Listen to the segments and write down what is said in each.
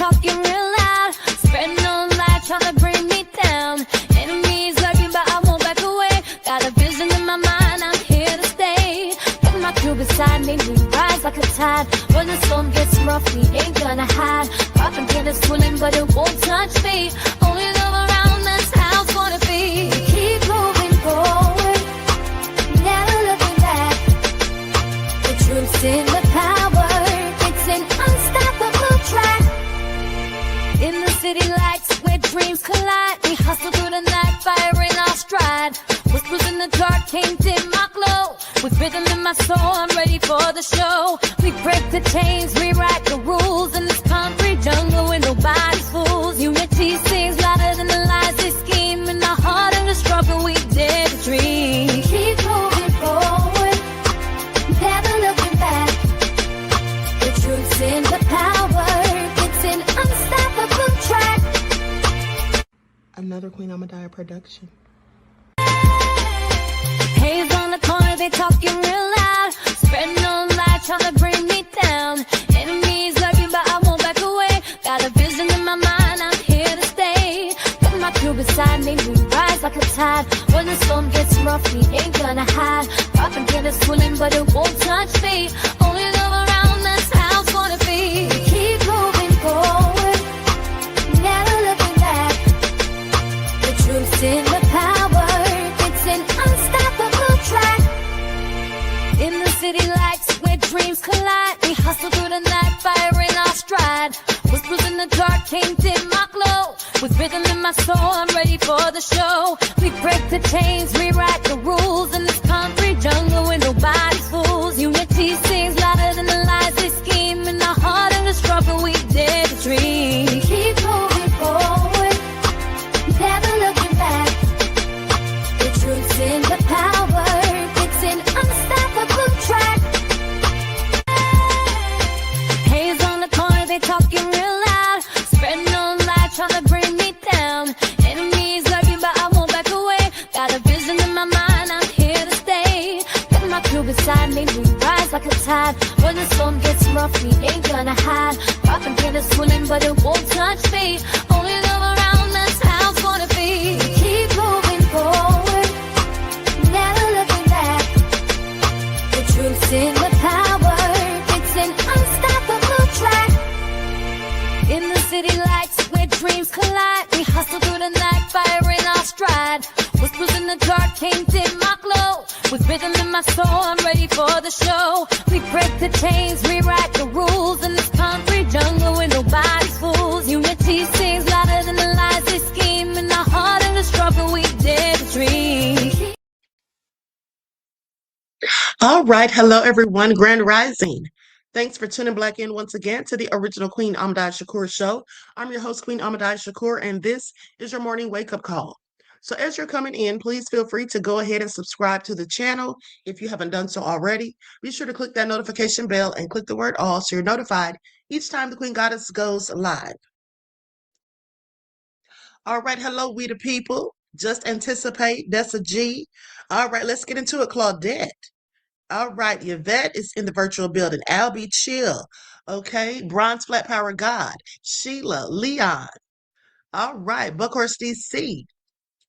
talking real loud, spreading no light, trying to bring me down. Enemies lurking, but I won't back away. Got a vision in my mind, I'm here to stay. Got my crew beside me, we rise like a tide. When the storm gets rough, we ain't gonna hide. Propaganda swirling, but it won't touch me. Only love around us, how it's gonna be. We keep moving forward, never looking back. The truth's in the power, it's an unstoppable track. In the city lights where dreams collide, we hustle through the night, fire in our stride. Whispers in the dark can't dim my glow. With rhythm in my soul, I'm ready for the show. We break the chains, rewrite the rules in this concrete jungle where nobody's fools. Unity sings louder than the lies they scheme. In our heart and the struggle, we dare to dream. Keep moving forward, never looking back. The truth's in the power, it's an unstoppable track. Another Queen Ahmadiyyah production. Haze on the corner, they talking real loud, spreading no light, trying to bring me down. Enemies lurking, but I won't back away. Got a vision in my mind, I'm here to stay. Got my crew beside me, we rise like a tide. When the storm gets rough, we ain't gonna hide. Propaganda swirling, but it won't touch me. Only love around us, how it's gonna be. We keep moving forward, never looking back. The truth's in the power, it's an unstoppable track. In the city lights where dreams collide, we hustle through the night, fire in our stride. Whispers in the dark can't dim my glow. With rhythm in my soul, I'm ready for the show. We break the chains, rewrite the rules in this concrete jungle where nobody's fools. Unity sings louder than the lies they scheme. In our heart and the struggle, we dare to dream. We keep moving forward, never looking back. The truth's in the power, it's an unstoppable track. Haze on the corner, they talking real loud, spreading no light, trying to bring me down. Enemies lurking, but I won't back away. Got a vision in my mind, I'm here to stay. Got my crew beside me, we rise like a tide. When the storm gets rough, we ain't gonna hide. Propaganda swirling, but it won't touch me. Only love around us, how it's gonna be. We keep moving forward, never looking back. The truth's in the power, it's an unstoppable track. In the city lights where dreams collide, we hustle through the night, fire in our stride. Whispers in the dark can't dim my glow. With rhythm in my soul, I'm ready for the show. We break the chains, rewrite the rules in this concrete jungle where nobody's fools. Unity sings louder than the lies they scheme. In our heart and the struggle, we dare to dream. All right. Hello, everyone. Grand Rising. Thanks for tuning back in once again to the original Queen Ahmadiyyah Shakur show. I'm your host, Queen Ahmadiyyah Shakur, and this is your morning wake-up call. So as you're coming in, please feel free to go ahead and subscribe to the channel if you haven't done so already. Be sure to click that notification bell and click the word all so you're notified each time the Queen Goddess goes live. All right. Hello, we the people. Just anticipate. That's a G. All right. Let's get into it. Claudette. All right, Yvette is in the virtual building. Albie Chill. Okay. Bronze Flat Power God. Sheila. Leon. All right. Buckhorse DC.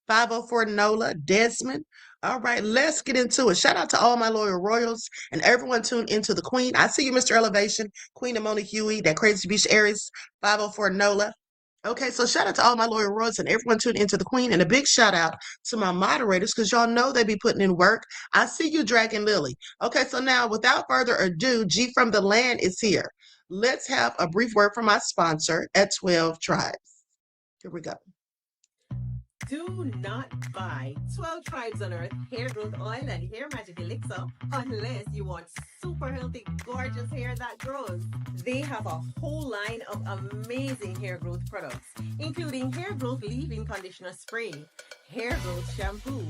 504 Nola. Desmond. All right, let's get into it. Shout out to all my loyal royals and everyone tuned into the Queen. I see you, Mr. Elevation, Queen Amona Huey, that Crazy Beach Aries, 504 Nola. Okay, so shout out to all my loyal royals and everyone tuned into the Queen, and a big shout out to my moderators because y'all know they be putting in work. I see you, Dragon Lily. Okay, so now without further ado, G from the Land is here. Let's have a brief word from my sponsor at 12 Tribes. Here we go. Do not buy 12 Tribes on Earth hair growth oil and hair magic elixir unless you want super healthy, gorgeous hair that grows. They have a whole line of amazing hair growth products, including hair growth leave-in conditioner spray, hair growth shampoo,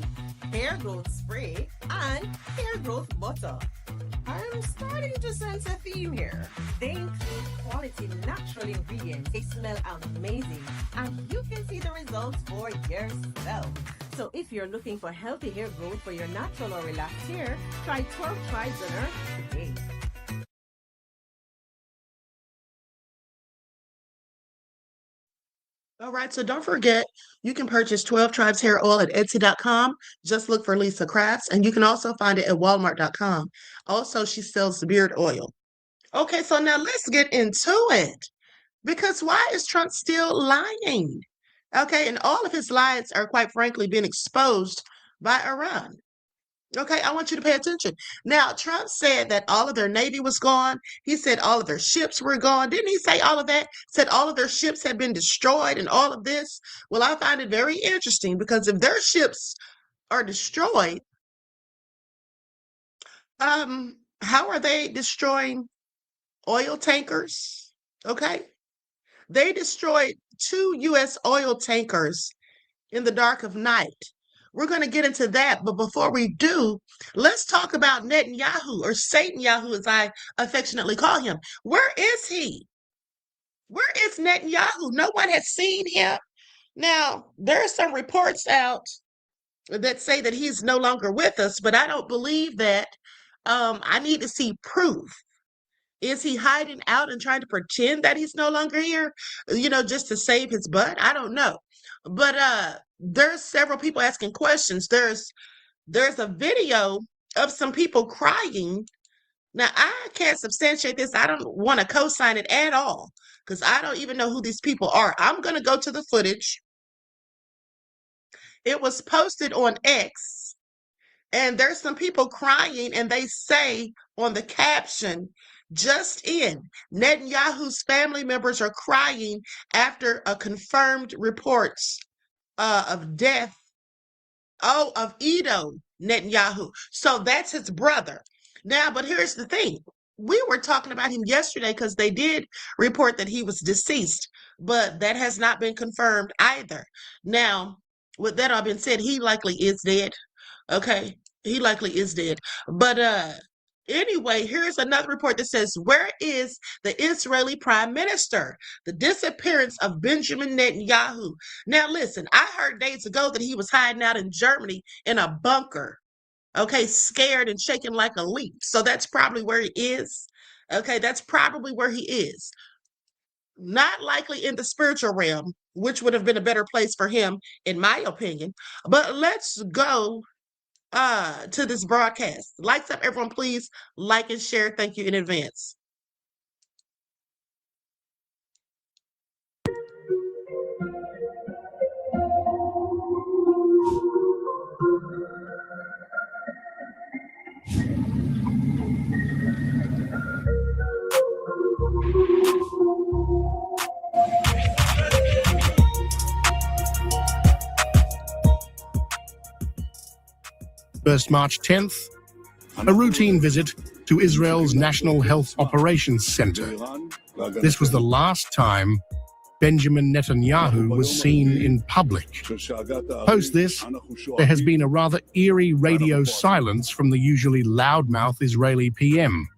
hair growth spray, and hair growth butter. I'm starting to sense a theme here. They include quality natural ingredients. They smell amazing, and you can see the results for yourself. So if you're looking for healthy hair growth for your natural or relaxed hair, try 12 Tribes on Earth today. All right, so don't forget, you can purchase 12 Tribes Hair Oil at Etsy.com. Just look for Lisa Crafts, and you can also find it at Walmart.com. Also, she sells the beard oil. Okay, so now let's get into it. Because why is Trump still lying? Okay, and all of his lies are quite frankly being exposed by Iran. Okay, I want you to pay attention. Now, Trump said that all of their Navy was gone. He said all of their ships were gone. Didn't he say all of that? Said all of their ships had been destroyed and all of this? Well, I find it very interesting because if their ships are destroyed, how are they destroying oil tankers? Okay. They destroyed 2 U.S. oil tankers in the dark of night. We're going to get into that. But before we do, let's talk about Netanyahu, or Satanyahu, as I affectionately call him. Where is he? Where is Netanyahu? No one has seen him. Now, there are some reports out that say that he's no longer with us, but I don't believe that. I need to see proof. Is he hiding out and trying to pretend that he's no longer here, just to save his butt? I don't know. But there's several people asking questions. There's a video of some people crying. Now, I can't substantiate this. I don't want to co-sign it at all because I don't even know who these people are. I'm going to go to the footage. It was posted on X, and there's some people crying, and they say on the caption, "Just in, Netanyahu's family members are crying after a confirmed reports of death, of Edo Netanyahu." So that's his brother. Now, but here's the thing. We were talking about him yesterday because they did report that he was deceased, but that has not been confirmed either. Now, with that all being said, he likely is dead. Okay, he likely is dead. But anyway, here's another report that says, where is the Israeli prime minister? The disappearance of Benjamin Netanyahu. Now, listen, I heard days ago that he was hiding out in Germany in a bunker. Okay, scared and shaking like a leaf. So that's probably where he is. Okay, that's probably where he is. Not likely in the spiritual realm, which would have been a better place for him, in my opinion. But let's go to this broadcast. Lights up, everyone, please. Like and share. Thank you in advance. First March 10th, a routine visit to Israel's National Health Operations Center. This was the last time Benjamin Netanyahu was seen in public. Post this, there has been a rather eerie radio silence from the usually loudmouth Israeli PM,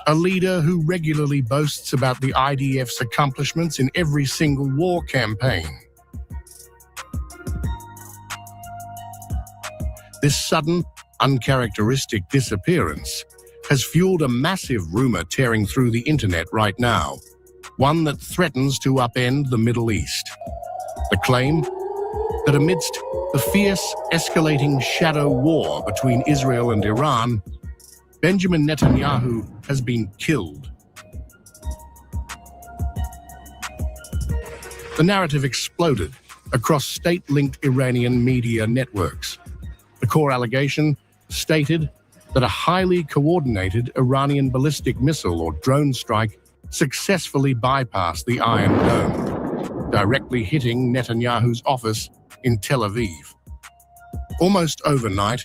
a leader who regularly boasts about the IDF's accomplishments in every single war campaign. This sudden, uncharacteristic disappearance has fueled a massive rumor tearing through the internet right now, one that threatens to upend the Middle East. The claim that amidst the fierce, escalating shadow war between Israel and Iran, Benjamin Netanyahu has been killed. The narrative exploded across state-linked Iranian media networks. The core allegation stated that a highly coordinated Iranian ballistic missile or drone strike successfully bypassed the Iron Dome, directly hitting Netanyahu's office in Tel Aviv. Almost overnight,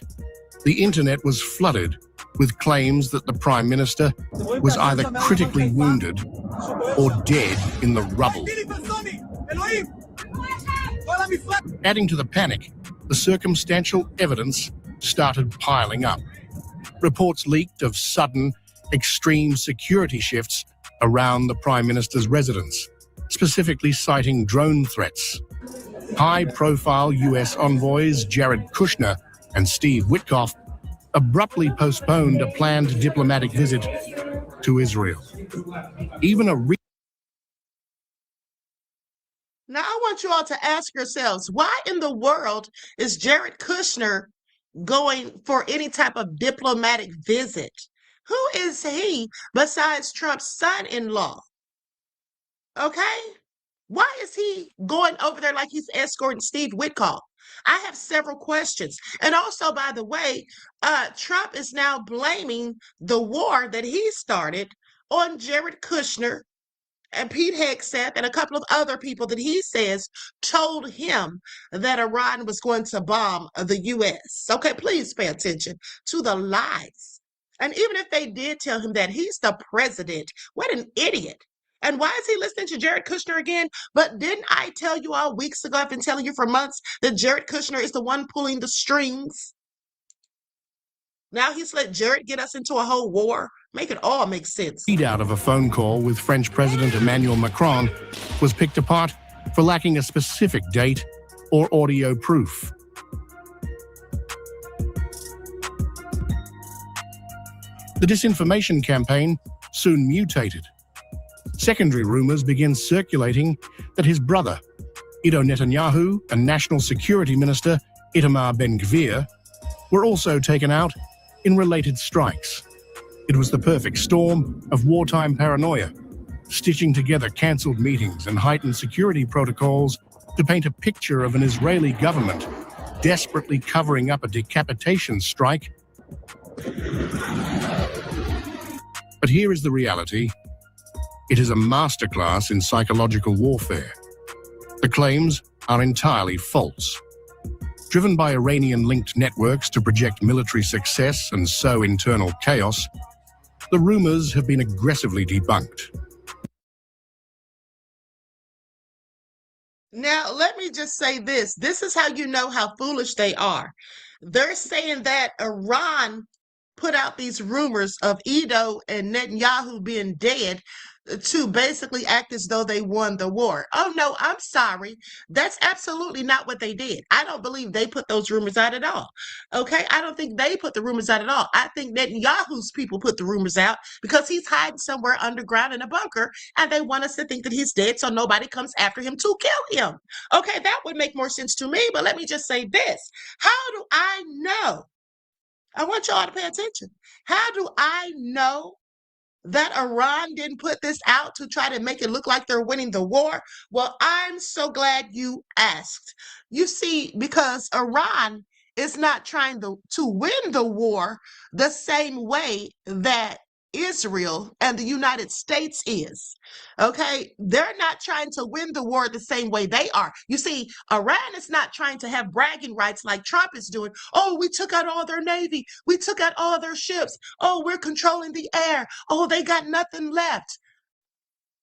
the internet was flooded with claims that the Prime Minister was either critically wounded or dead in the rubble. Adding to the panic, the circumstantial evidence started piling up. Reports leaked of sudden, extreme security shifts around the Prime Minister's residence, specifically citing drone threats. High-profile US envoys Jared Kushner and Steve Witkoff abruptly postponed a planned diplomatic visit to Israel. Even a Now, I want you all to ask yourselves, why in the world is Jared Kushner going for any type of diplomatic visit? Who is he besides Trump's son-in-law? Okay? Why is he going over there like he's escorting Steve Witkoff? I have several questions. And also, by the way, Trump is now blaming the war that he started on Jared Kushner and Pete Hegseth and a couple of other people that he says told him that Iran was going to bomb the U.S. Okay, please pay attention to the lies. And even if they did tell him that, he's the president. What an idiot. And why is he listening to Jared Kushner again? But didn't I tell you all weeks ago, I've been telling you for months, that Jared Kushner is the one pulling the strings? Now he's let Jared get us into a whole war. Make it all make sense. Readout of a phone call with French President Emmanuel Macron was picked apart for lacking a specific date or audio proof. The disinformation campaign soon mutated. Secondary rumors began circulating that his brother, Ido Netanyahu, and National Security Minister Itamar Ben-Gvir were also taken out in related strikes. It was the perfect storm of wartime paranoia, stitching together cancelled meetings and heightened security protocols to paint a picture of an Israeli government desperately covering up a decapitation strike. But here is the reality. It is a masterclass in psychological warfare. The claims are entirely false. Driven by Iranian-linked networks to project military success and sow internal chaos, the rumors have been aggressively debunked. Now, let me just say this. This is how you know how foolish they are. They're saying that Iran put out these rumors of Ido and Netanyahu being dead to basically act as though they won the war. Oh, no, I'm sorry. That's absolutely not what they did. I don't believe they put those rumors out at all. Okay? I don't think they put the rumors out at all. I think Netanyahu's people put the rumors out because he's hiding somewhere underground in a bunker and they want us to think that he's dead so nobody comes after him to kill him. Okay, that would make more sense to me, but let me just say this. How do I know? I want y'all to pay attention. How do I know that Iran didn't put this out to try to make it look like they're winning the war? Well, I'm so glad you asked. You see, because Iran is not trying to win the war the same way that Israel and the United States is. Okay, they're not trying to win the war the same way they are. You see, Iran is not trying to have bragging rights like Trump is doing. Oh, we took out all their navy. We took out all their ships. Oh, we're controlling the air. Oh, they got nothing left.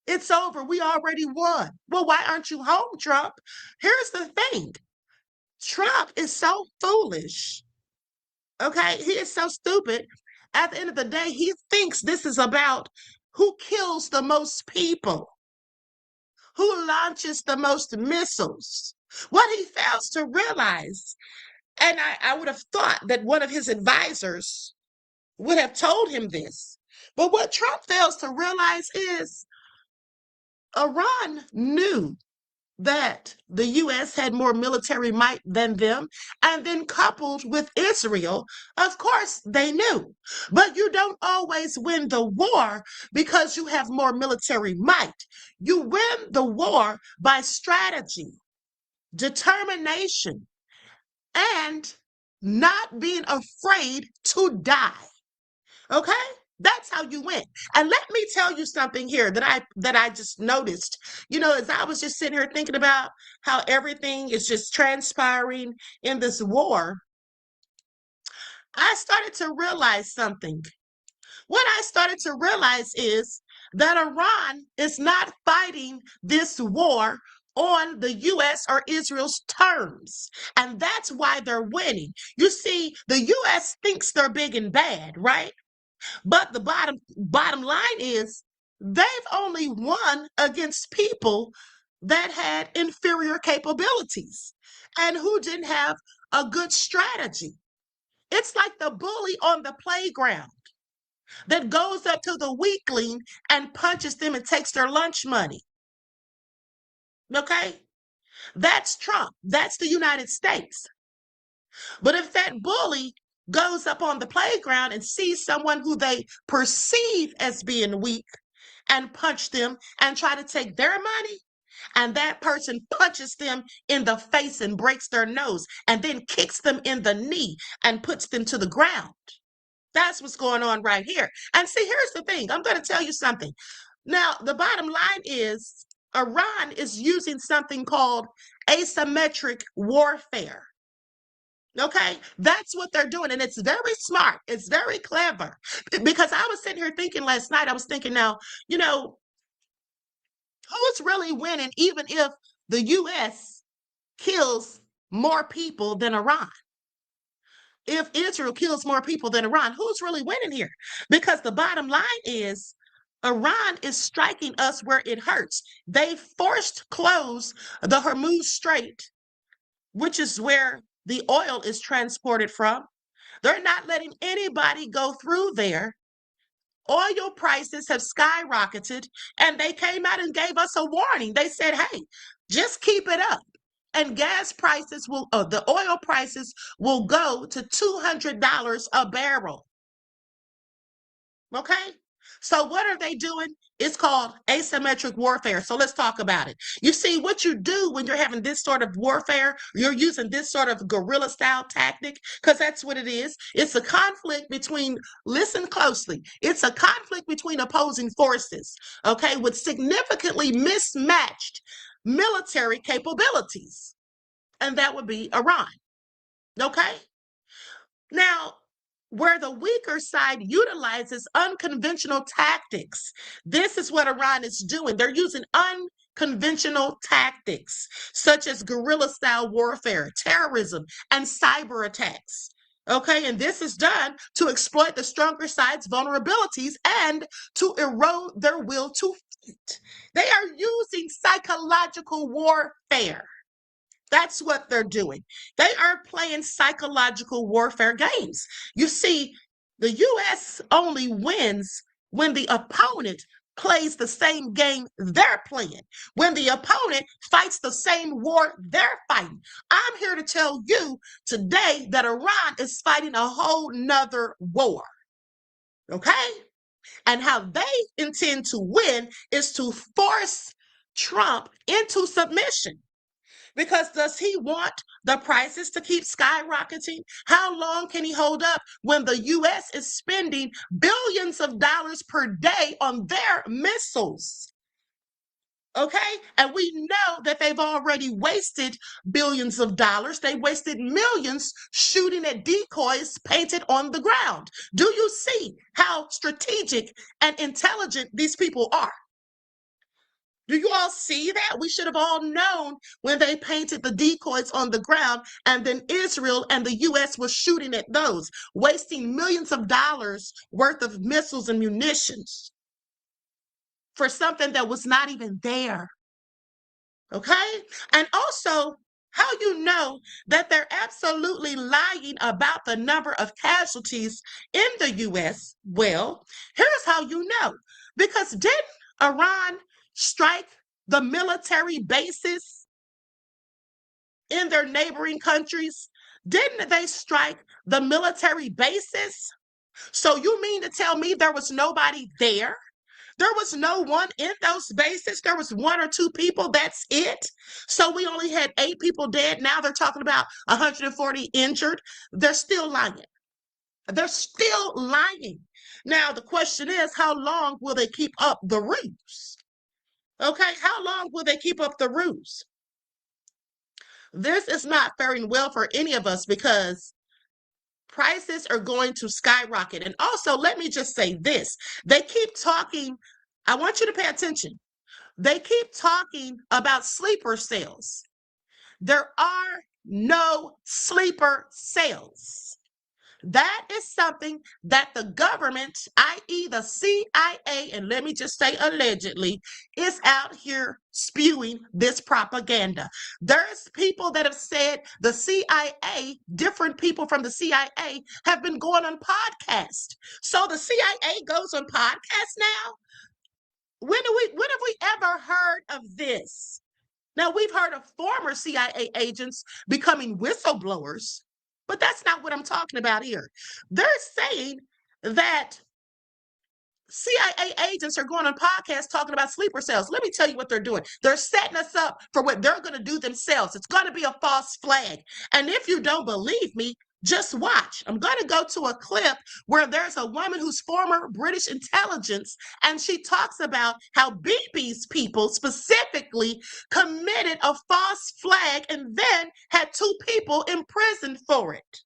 It's over. We already won. Well, why aren't you home, Trump? Here's the thing. Trump is so foolish. Okay, he is so stupid. At the end of the day, he thinks this is about who kills the most people, who launches the most missiles. What he fails to realize, and I would have thought that one of his advisors would have told him this, but what Trump fails to realize is Iran knew that the U.S. had more military might than them, and then coupled with Israel, of course they knew. But you don't always win the war because you have more military might. You win the war by strategy, determination, and not being afraid to die. Okay? That's how you win. And let me tell you something here that I just noticed. You know, as I was just sitting here thinking about how everything is just transpiring in this war, I started to realize something. What I started to realize is that Iran is not fighting this war on the U.S. or Israel's terms. And that's why they're winning. You see, the U.S. thinks they're big and bad, right? But the bottom line is they've only won against people that had inferior capabilities and who didn't have a good strategy. It's like the bully on the playground that goes up to the weakling and punches them and takes their lunch money. Okay? That's Trump. That's the United States. But if that bully goes up on the playground and sees someone who they perceive as being weak and punch them and try to take their money, and that person punches them in the face and breaks their nose and then kicks them in the knee and puts them to the ground. That's what's going on right here. And see, here's the thing. I'm going to tell you something. Now, the bottom line is Iran is using something called asymmetric warfare. Okay, that's what they're doing. And it's very smart. It's very clever. Because I was sitting here thinking last night, I was thinking now, who's really winning even if the U.S. kills more people than Iran? If Israel kills more people than Iran, who's really winning here? Because the bottom line is Iran is striking us where it hurts. They forced close the Hormuz Strait, which is where the oil is transported from. They're not letting anybody go through there. Oil prices have skyrocketed, and they came out and gave us a warning. They said, hey, just keep it up. And the oil prices will go to $200 a barrel. Okay? So what are they doing? It's called asymmetric warfare. So let's talk about it. You see, what you do when you're having this sort of warfare, you're using this sort of guerrilla style tactic, because that's what it is. It's a conflict between, listen closely, it's a conflict between opposing forces, okay, with significantly mismatched military capabilities. And that would be Iran. Okay? Now, where the weaker side utilizes unconventional tactics, this is what Iran is doing. They're using unconventional tactics, such as guerrilla-style warfare, terrorism, and cyber attacks. Okay, and this is done to exploit the stronger side's vulnerabilities and to erode their will to fight. They are using psychological warfare. That's what they're doing. They are playing psychological warfare games. You see, the U.S. only wins when the opponent plays the same game they're playing, when the opponent fights the same war they're fighting. I'm here to tell you today that Iran is fighting a whole nother war. Okay? And how they intend to win is to force Trump into submission. Because does he want the prices to keep skyrocketing? How long can he hold up when the U.S. is spending billions of dollars per day on their missiles? Okay? And we know that they've already wasted billions of dollars. They wasted millions shooting at decoys painted on the ground. Do you see how strategic and intelligent these people are? Do you all see that? We should have all known when they painted the decoys on the ground, and then Israel and the U.S. was shooting at those, wasting millions of dollars worth of missiles and munitions for something that was not even there. Okay? And also, how you know that they're absolutely lying about the number of casualties in the U.S.? Well, here's how you know. Because didn't Iran strike the military bases in their neighboring countries? Didn't they strike the military bases? So you mean to tell me there was nobody there? There was no one in those bases. There was one or two people. That's it. So we only had 8 people dead. Now they're talking about 140 injured. They're still lying. They're still lying. Now the question is, how long will they keep up the ruse? Okay, how long will they keep up the ruse? This is not faring well for any of us because prices are going to skyrocket. And also, let me just say this. They keep talking, I want you to pay attention. They keep talking about sleeper cells. There are no sleeper cells. That is something that the government, i.e. the CIA, and let me just say allegedly, is out here spewing this propaganda. There's people that have said the CIA, different people from the CIA have been going on podcasts. So the CIA goes on podcasts now? When have we ever heard of this? Now, we've heard of former CIA agents becoming whistleblowers, but that's not what I'm talking about here. They're saying that CIA agents are going on podcasts talking about sleeper cells. Let me tell you what they're doing. They're setting us up for what they're going to do themselves. It's going to be a false flag. And if you don't believe me, just watch. I'm going to go to a clip where there's a woman who's former British intelligence, and she talks about how Bibi's people specifically committed a false flag and then had 2 people imprisoned for it.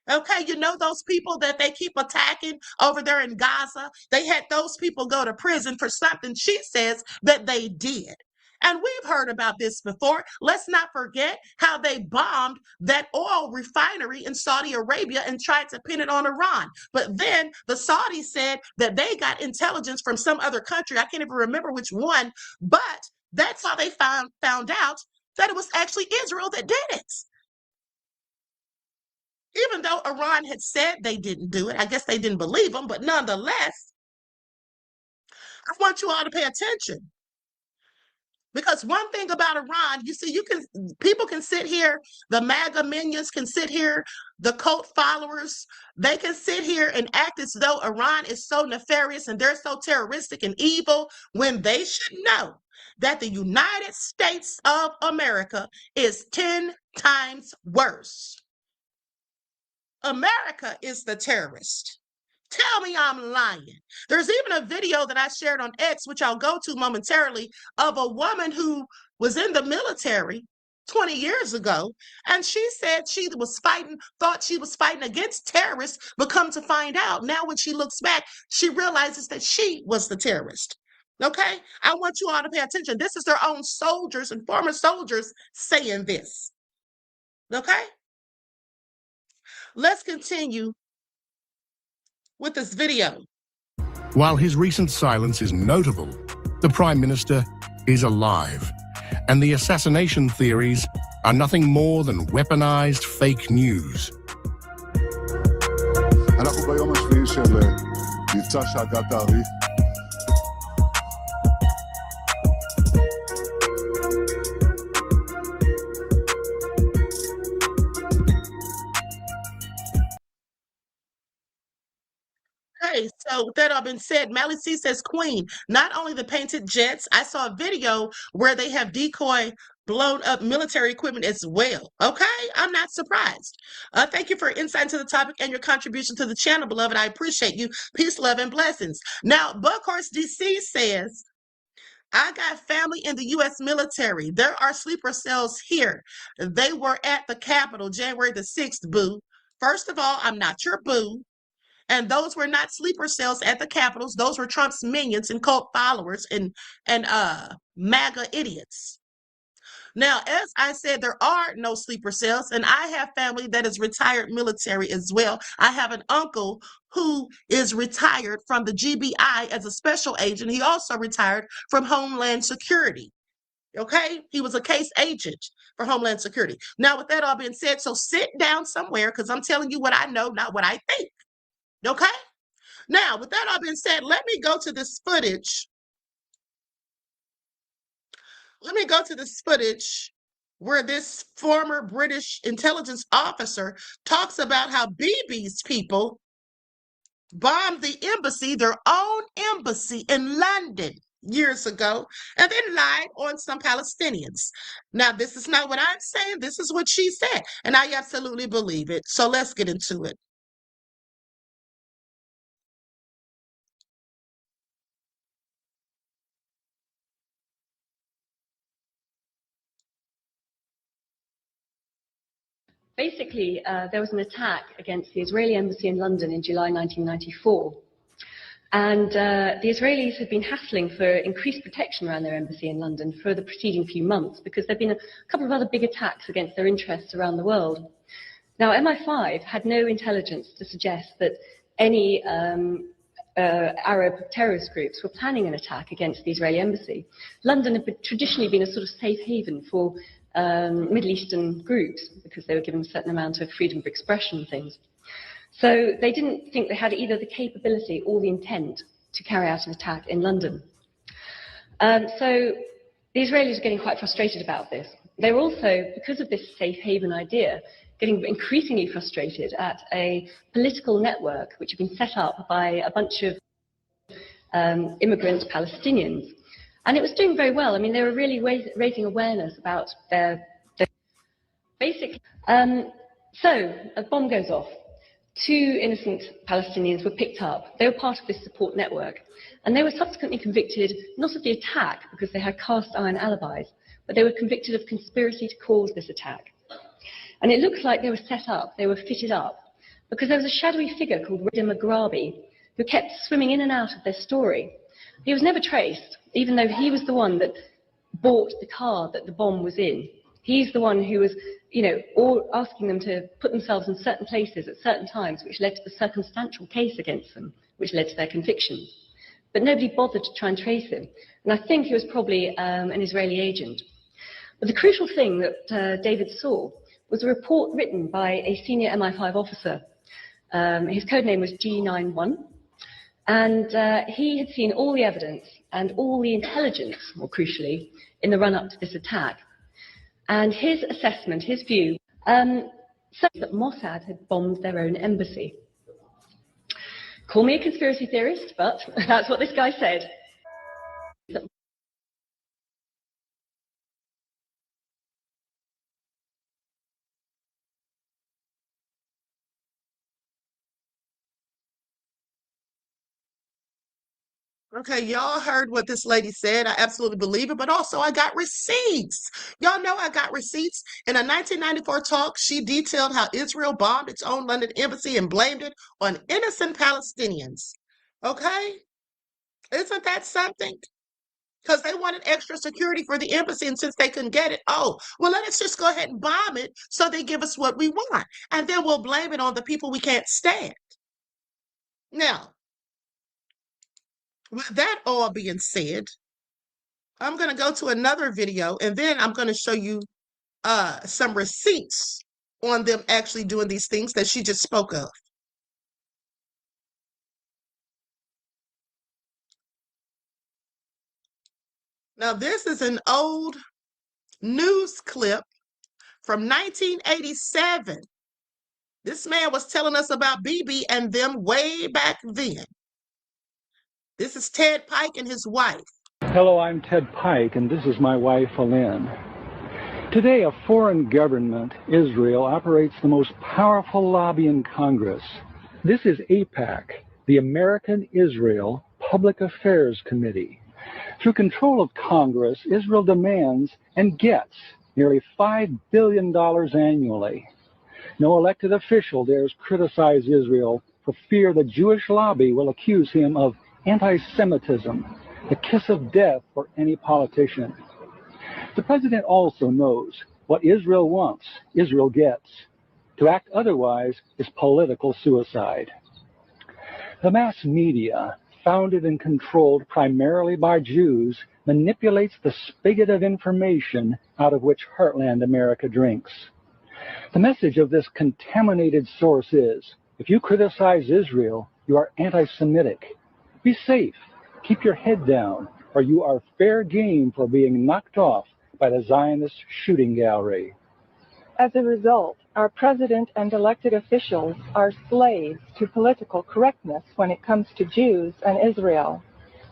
Okay, you know those people that they keep attacking over there in Gaza? They had those people go to prison for something she says that they did. And we've heard about this before. Let's not forget how they bombed that oil refinery in Saudi Arabia and tried to pin it on Iran. But then the Saudis said that they got intelligence from some other country. I can't even remember which one, but that's how they found out that it was actually Israel that did it. Even though Iran had said they didn't do it, I guess they didn't believe them, but nonetheless, I want you all to pay attention. Because one thing about Iran, you see, people can sit here, the MAGA minions can sit here, the cult followers, they can sit here and act as though Iran is so nefarious and they're so terroristic and evil when they should know that the United States of America is 10 times worse. America is the terrorist. Tell me I'm lying. There's even a video that I shared on X, which I'll go to momentarily, of a woman who was in the military 20 years ago, and she said she was thought she was fighting against terrorists, but come to find out, now when she looks back, she realizes that she was the terrorist. Okay? I want you all to pay attention. This is their own soldiers and former soldiers saying this. Okay? Let's continue with this video. While his recent silence is notable, the Prime Minister is alive, and the assassination theories are nothing more than weaponized fake news. אנחנו ביום השביעי של מבצע שאגת הארי. Okay, so with that all been said, Mally C says, Queen, not only the painted jets, I saw a video where they have decoy blown up military equipment as well. Okay, I'm not surprised. Thank you for your insight into the topic and your contribution to the channel, beloved. I appreciate you. Peace, love, and blessings. Now, Buckhorse DC says, I got family in the U.S. military. There are sleeper cells here. They were at the Capitol January the 6th, boo. First of all, I'm not your boo. And those were not sleeper cells at the Capitals. Those were Trump's minions and cult followers and MAGA idiots. Now, as I said, there are no sleeper cells, and I have family that is retired military as well. I have an uncle who is retired from the GBI as a special agent. He also retired from Homeland Security. Okay? He was a case agent for Homeland Security. Now, with that all being said, so sit down somewhere because I'm telling you what I know, not what I think. Okay? Now, with that all being said, let me go to this footage. Let me go to this footage where this former British intelligence officer talks about how Bibi's people bombed the embassy, their own embassy in London years ago, and then lied on some Palestinians. Now, this is not what I'm saying. This is what she said, and I absolutely believe it. So let's get into it. Basically, there was an attack against the Israeli embassy in London in July 1994. And the Israelis had been hassling for increased protection around their embassy in London for the preceding few months because there had been a couple of other big attacks against their interests around the world. Now, MI5 had no intelligence to suggest that any Arab terrorist groups were planning an attack against the Israeli embassy. London had traditionally been a sort of safe haven for Middle Eastern groups because they were given a certain amount of freedom of expression and things. So they didn't think they had either the capability or the intent to carry out an attack in London. So the Israelis are getting quite frustrated about this. They're also, because of this safe haven idea, getting increasingly frustrated at a political network which had been set up by a bunch of immigrant Palestinians. And it was doing very well. I mean, they were really raising awareness about their basic. So a bomb goes off. 2 innocent Palestinians were picked up. They were part of this support network. And they were subsequently convicted, not of the attack, because they had cast iron alibis, but they were convicted of conspiracy to cause this attack. And it looks like they were set up, they were fitted up, because there was a shadowy figure called Rida Maghrabi who kept swimming in and out of their story. He was never traced, even though he was the one that bought the car that the bomb was in. He's the one who was, asking them to put themselves in certain places at certain times, which led to the circumstantial case against them, which led to their convictions. But nobody bothered to try and trace him. And I think he was probably an Israeli agent. But the crucial thing that David saw was a report written by a senior MI5 officer. His code name was G91. And he had seen all the evidence and all the intelligence, more crucially, in the run-up to this attack. And his assessment, his view, said that Mossad had bombed their own embassy. Call me a conspiracy theorist, but that's what this guy said. Okay, y'all heard what this lady said. I absolutely believe it, but also I got receipts. Y'all know I got receipts. In a 1994 talk, she detailed how Israel bombed its own London embassy and blamed it on innocent Palestinians. Okay? Isn't that something? Because they wanted extra security for the embassy, and since they couldn't get it, let's just go ahead and bomb it so they give us what we want. And then we'll blame it on the people we can't stand. Now, with that all being said, I'm going to go to another video, and then I'm going to show you some receipts on them actually doing these things that she just spoke of. Now, this is an old news clip from 1987. This man was telling us about Bibi and them way back then. This is Ted Pike and his wife. Hello, I'm Ted Pike, and this is my wife, Alin. Today, a foreign government, Israel, operates the most powerful lobby in Congress. This is AIPAC, the American Israel Public Affairs Committee. Through control of Congress, Israel demands and gets nearly $5 billion annually. No elected official dares criticize Israel for fear the Jewish lobby will accuse him of anti-Semitism, the kiss of death for any politician. The president also knows what Israel wants, Israel gets. To act otherwise is political suicide. The mass media, founded and controlled primarily by Jews, manipulates the spigot of information out of which Heartland America drinks. The message of this contaminated source is, if you criticize Israel, you are anti-Semitic. Be safe, keep your head down, or you are fair game for being knocked off by the Zionist shooting gallery. As a result, our president and elected officials are slaves to political correctness when it comes to Jews and Israel.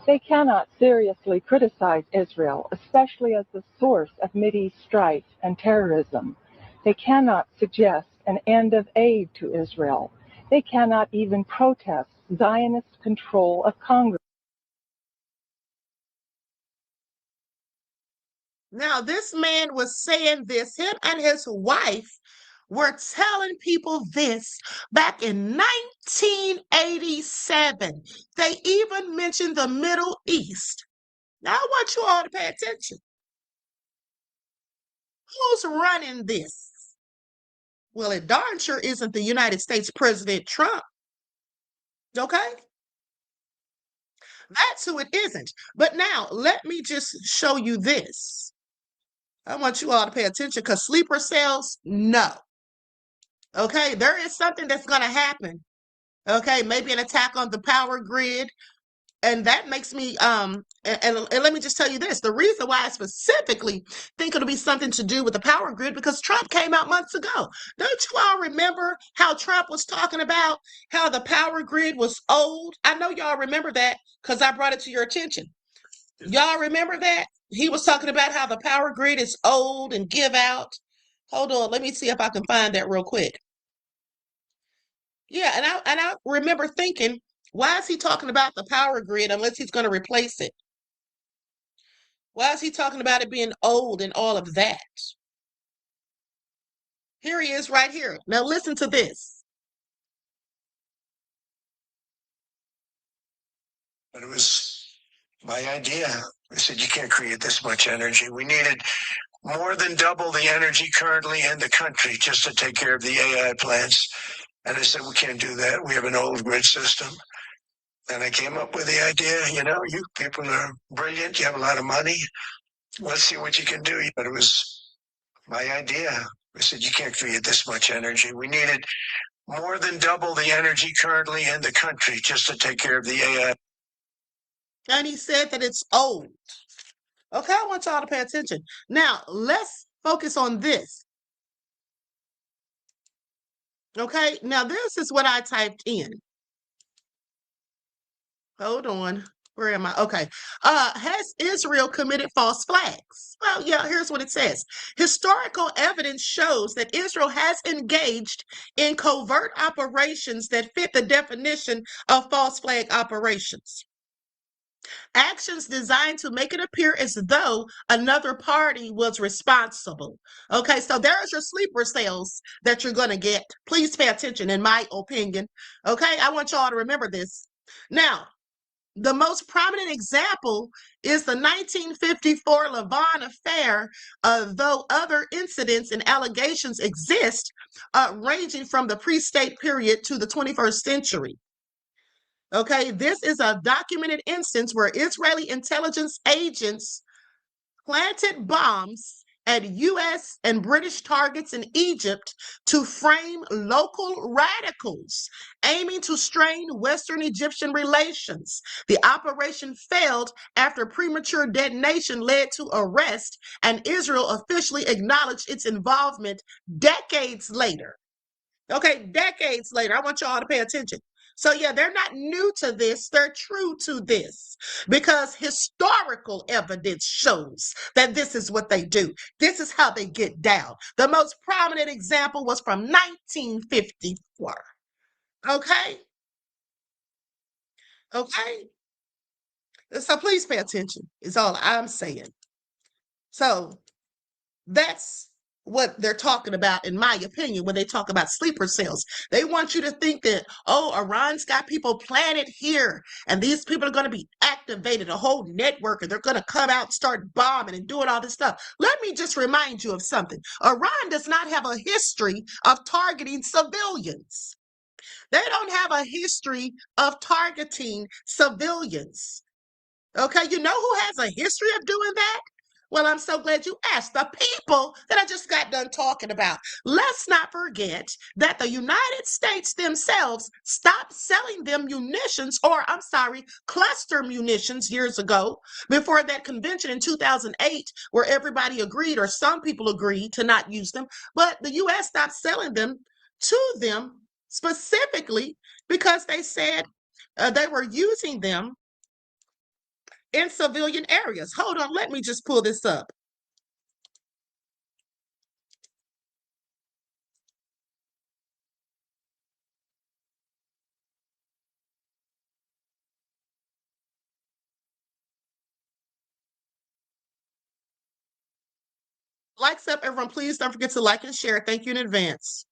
They cannot seriously criticize Israel, especially as the source of Mideast strife and terrorism. They cannot suggest an end of aid to Israel. They cannot even protest Zionist control of Congress. Now, this man was saying this, him and his wife were telling people this back in 1987. They even mentioned the Middle East. Now, I want you all to pay attention. Who's running this? Well, it darn sure isn't the United States President Trump. Okay? That's who it isn't. But now, let me just show you this. I want you all to pay attention because sleeper cells, no. Okay, there is something that's going to happen. Okay, maybe an attack on the power grid. And that makes me and let me just tell you this, the reason why I specifically think it'll be something to do with the power grid, because Trump came out months ago. Don't you all remember how Trump was talking about how the power grid was old? I know y'all remember that because I brought it to your attention. Y'all remember that? He was talking about how the power grid is old and give out. Hold on, let me see if I can find that real quick. Yeah, and I remember thinking, why is he talking about the power grid unless he's going to replace it? Why is he talking about it being old and all of that? Here he is right here. Now listen to this. But it was my idea. I said, you can't create this much energy. We needed more than double the energy currently in the country just to take care of the AI plants. And I said, we can't do that. We have an old grid system. And I came up with the idea, you people are brilliant. You have a lot of money. Let's see what you can do. But it was my idea. I said, you can't create this much energy. We needed more than double the energy currently in the country just to take care of the AI. And he said that it's old. Okay, I want y'all to pay attention. Now, let's focus on this. Okay, now this is what I typed in. Hold on. Where am I? Okay. Has Israel committed false flags? Well, yeah, here's what it says. Historical evidence shows that Israel has engaged in covert operations that fit the definition of false flag operations. Actions designed to make it appear as though another party was responsible. Okay, so there's your sleeper cells that you're going to get. Please pay attention, in my opinion. Okay, I want y'all to remember this. Now, the most prominent example is the 1954 Lavon affair, though other incidents and allegations exist, ranging from the pre-state period to the 21st century. Okay, this is a documented instance where Israeli intelligence agents planted bombs at U.S. and British targets in Egypt to frame local radicals aiming to strain Western Egyptian relations. The operation failed after premature detonation led to arrest, and Israel officially acknowledged its involvement decades later. Okay, decades later. I want y'all to pay attention. So yeah, they're not new to this. They're true to this because historical evidence shows that this is what they do. This is how they get down. The most prominent example was from 1954. Okay? Okay? So please pay attention is all I'm saying. So that's what they're talking about, in my opinion, when they talk about sleeper cells. They want you to think that, oh, Iran's got people planted here, and these people are going to be activated, a whole network, and they're going to come out and start bombing and doing all this stuff. Let me just remind you of something. Iran does not have a history of targeting civilians. They don't have a history of targeting civilians. Okay, you know who has a history of doing that? Well, I'm so glad you asked. The people that I just got done talking about. Let's not forget that the United States themselves stopped selling them munitions, or I'm sorry, cluster munitions years ago, before that convention in 2008, where everybody agreed, or some people agreed, to not use them. But the U.S. stopped selling them to them specifically because they said they were using them in civilian areas. Hold on, let me just pull this up. Likes up, everyone. Please don't forget to like and share. Thank you in advance.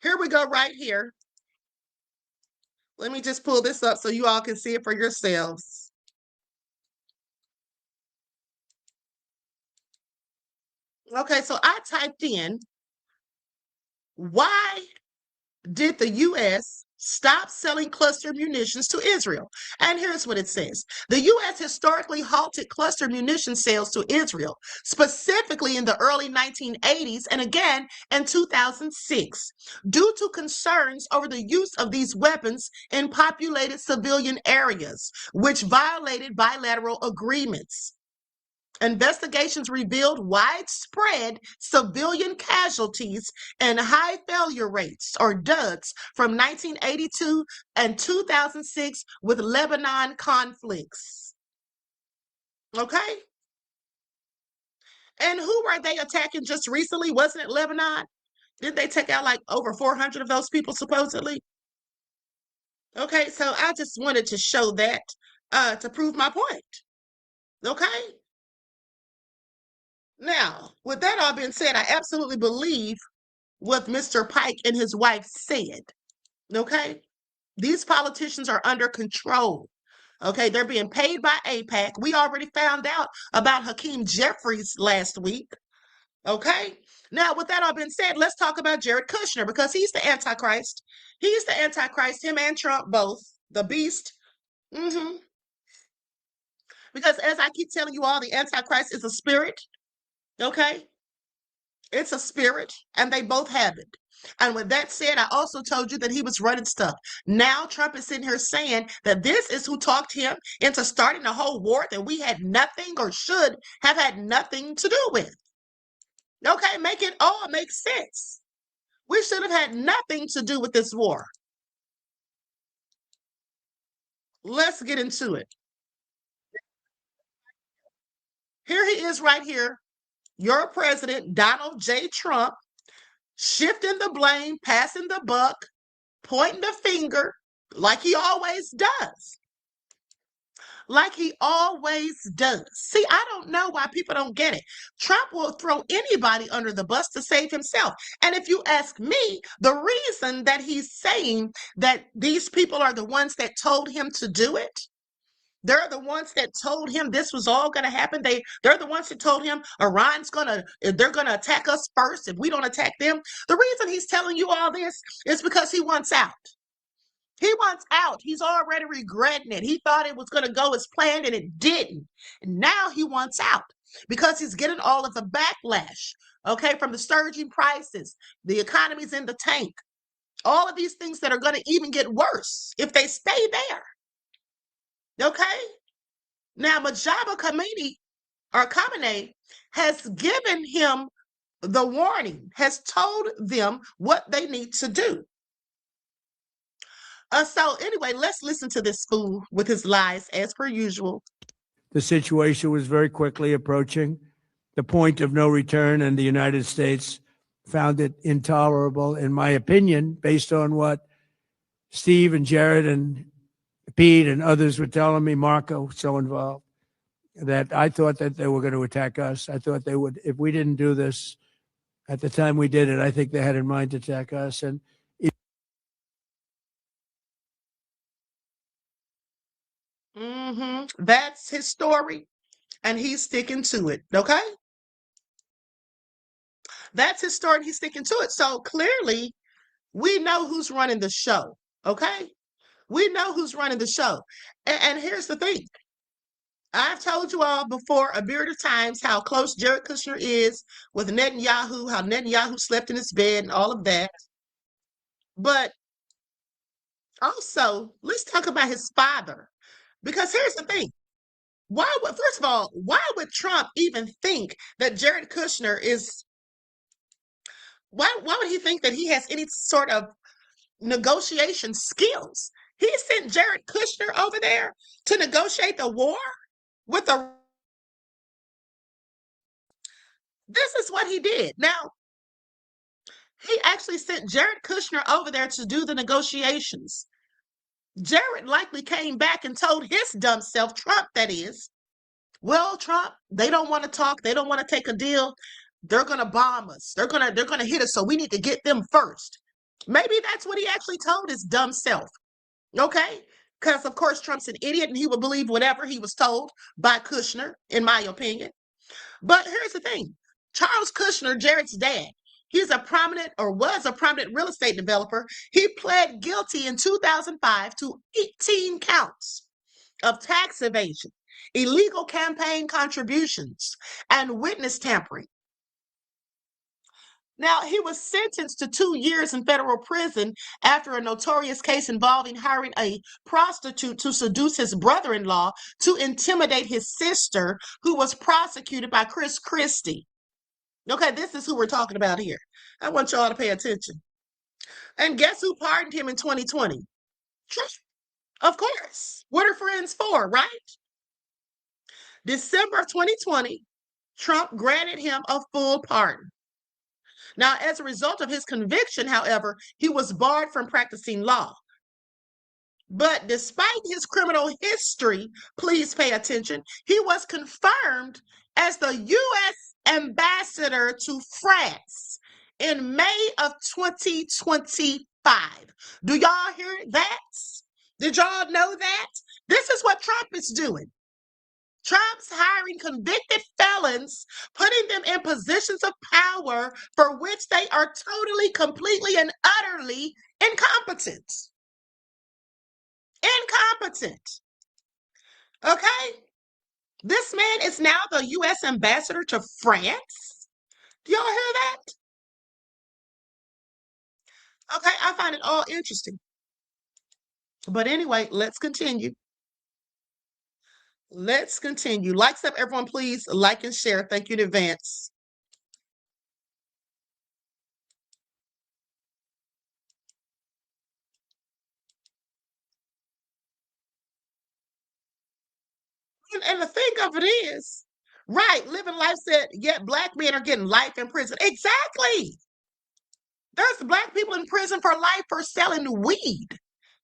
Here we go right here. Let me just pull this up so you all can see it for yourselves. Okay, so I typed in, why did the U.S. stop selling cluster munitions to Israel. And here's what it says. The U.S. historically halted cluster munition sales to Israel, specifically in the early 1980s and again in 2006, due to concerns over the use of these weapons in populated civilian areas, which violated bilateral agreements. Investigations revealed widespread civilian casualties and high failure rates, or DUCs, from 1982 and 2006 with Lebanon conflicts. Okay? And who were they attacking just recently? Wasn't it Lebanon? Didn't they take out like over 400 of those people, supposedly? Okay, so I just wanted to show that to prove my point. Okay? Now, with that all being said, I absolutely believe what Mr. Pike and his wife said. Okay? These politicians are under control. Okay? They're being paid by AIPAC. We already found out about Hakeem Jeffries last week. Okay? Now, with that all being said, let's talk about Jared Kushner, because he's the Antichrist. He's the Antichrist, him and Trump both. The beast. Because as I keep telling you all, the Antichrist is a spirit. Okay? It's a spirit, and they both have it. And with that said, I also told you that he was running stuff. Now Trump is sitting here saying that this is who talked him into starting a whole war that we had nothing, or should have had nothing to do with. Okay, make it all make sense. We should have had nothing to do with this war. Let's get into it. Here he is right here, your president, Donald J. Trump, shifting the blame, passing the buck, pointing the finger, like he always does. Like he always does. See, I don't know why people don't get it. Trump will throw anybody under the bus to save himself. And if you ask me, the reason that he's saying that these people are the ones that told him to do it, they're the ones that told him this was all going to happen. They're the ones that told him they're going to attack us first if we don't attack them. The reason he's telling you all this is because he wants out. He wants out. He's already regretting it. He thought it was going to go as planned, and it didn't. And now he wants out because he's getting all of the backlash, okay, from the surging prices. The economy's in the tank. All of these things that are going to even get worse if they stay there. Okay? Now, Khamenei has given him the warning, has told them what they need to do. So anyway, let's listen to this fool with his lies as per usual. The situation was very quickly approaching the point of no return, and the United States found it intolerable, in my opinion, based on what Steve and Jared and Pete and others were telling me, Marco, so involved, that I thought that they were going to attack us. I thought they would, if we didn't do this at the time we did it, I think they had in mind to attack us. And that's his story, and he's sticking to it. Okay? That's his story, and he's sticking to it. So clearly, we know who's running the show. Okay? We know who's running the show. And here's the thing. I've told you all before a myriad of times how close Jared Kushner is with Netanyahu, how Netanyahu slept in his bed and all of that. But also, let's talk about his father. Because here's the thing. First of all, why would Trump even think that Jared Kushner is, why would he think that he has any sort of negotiation skills? He sent Jared Kushner over there to negotiate the war with the. This is what he did. Now, he actually sent Jared Kushner over there to do the negotiations. Jared likely came back and told his dumb self, Trump that is, well, Trump, they don't want to talk. They don't want to take a deal. They're going to bomb us. They're going to hit us. So we need to get them first. Maybe that's what he actually told his dumb self. Okay? Because, of course, Trump's an idiot and he would believe whatever he was told by Kushner, in my opinion. But here's the thing. Charles Kushner, Jared's dad, He's a prominent or was a prominent real estate developer. He pled guilty in 2005 to 18 counts of tax evasion, illegal campaign contributions, and witness tampering. Now, he was sentenced to 2 years in federal prison after a notorious case involving hiring a prostitute to seduce his brother-in-law to intimidate his sister, who was prosecuted by Chris Christie. Okay, this is who we're talking about here. I want y'all to pay attention. And guess who pardoned him in 2020? Trump, of course. What are friends for, right? December of 2020, Trump granted him a full pardon. Now, as a result of his conviction, however, he was barred from practicing law. But despite his criminal history, please pay attention, he was confirmed as the U.S. ambassador to France in May of 2025. Do y'all hear that? Did y'all know that? This is what Trump is doing. Trump's hiring convicted felons, putting them in positions of power for which they are totally, completely, and utterly incompetent. Incompetent. Okay? This man is now the U.S. ambassador to France. Do y'all hear that? Okay, I find it all interesting. But anyway, let's continue. Let's continue. Likes up, everyone, please. Like and share. Thank you in advance. And the thing of it is, right, Living Life said, yet black men are getting life in prison. Exactly. There's black people in prison for life for selling weed,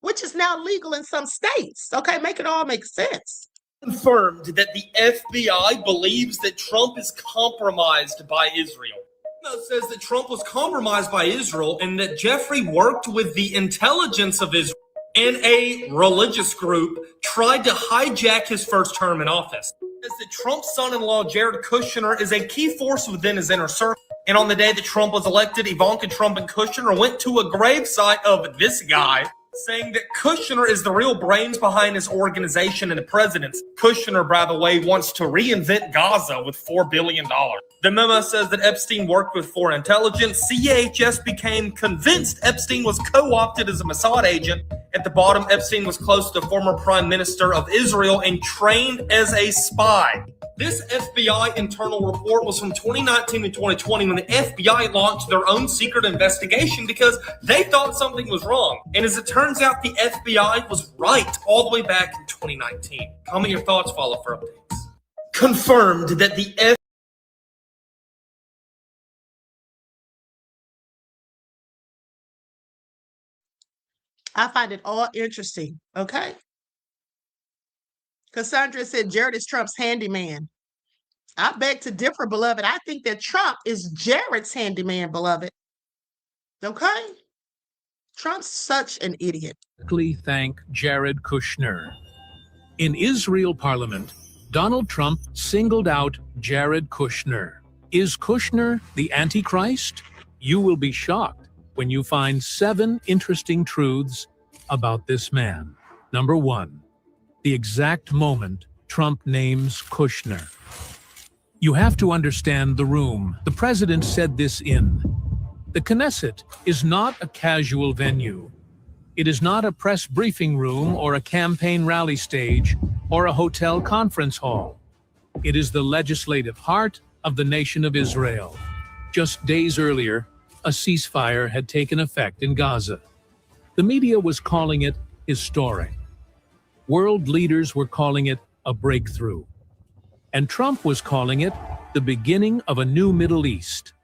which is now legal in some states. Okay, make it all make sense. Confirmed that the FBI believes that Trump is compromised by Israel. It says that Trump was compromised by Israel and that Jeffrey worked with the intelligence of Israel and a religious group tried to hijack his first term in office. It says that Trump's son-in-law, Jared Kushner, is a key force within his inner circle. And on the day that Trump was elected, Ivanka Trump and Kushner went to a gravesite of this guy, saying that Kushner is the real brains behind his organization and the presidency. Kushner, by the way, wants to reinvent Gaza with $4 billion. The memo says that Epstein worked with foreign intelligence. CHS became convinced Epstein was co-opted as a Mossad agent. At the bottom, Epstein was close to the former prime minister of Israel and trained as a spy. This FBI internal report was from 2019 to 2020 when the FBI launched their own secret investigation because they thought something was wrong. And as it turns out, the FBI was right all the way back in 2019. Comment your thoughts, follow for updates. Confirmed that the I find it all interesting, okay? Cassandra said Jared is Trump's handyman. I beg to differ, beloved. I think that Trump is Jared's handyman, beloved. Okay? Trump's such an idiot. Thank Jared Kushner. In Israel Parliament, Donald Trump singled out Jared Kushner. Is Kushner the Antichrist? You will be shocked when you find 7 interesting truths about this man. Number 1, the exact moment Trump names Kushner. You have to understand the room. The president said this in. The Knesset is not a casual venue. It is not a press briefing room or a campaign rally stage or a hotel conference hall. It is the legislative heart of the nation of Israel. Just days earlier, a ceasefire had taken effect in Gaza. The media was calling it historic. World leaders were calling it a breakthrough. And Trump was calling it the beginning of a new Middle East.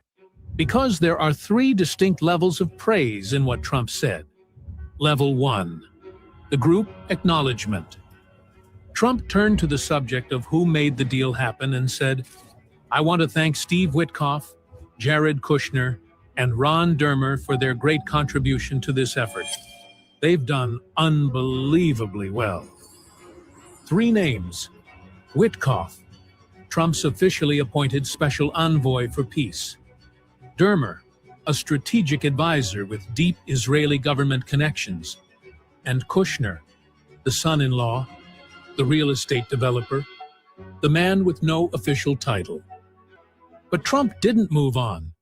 Because there are 3 distinct levels of praise in what Trump said. Level 1, the group acknowledgement. Trump turned to the subject of who made the deal happen and said, I want to thank Steve Witkoff, Jared Kushner, and Ron Dermer for their great contribution to this effort. They've done unbelievably well. 3 names. Witkoff, Trump's officially appointed special envoy for peace. Dermer, a strategic advisor with deep Israeli government connections, and Kushner, the son-in-law, the real estate developer, the man with no official title. But Trump didn't move on.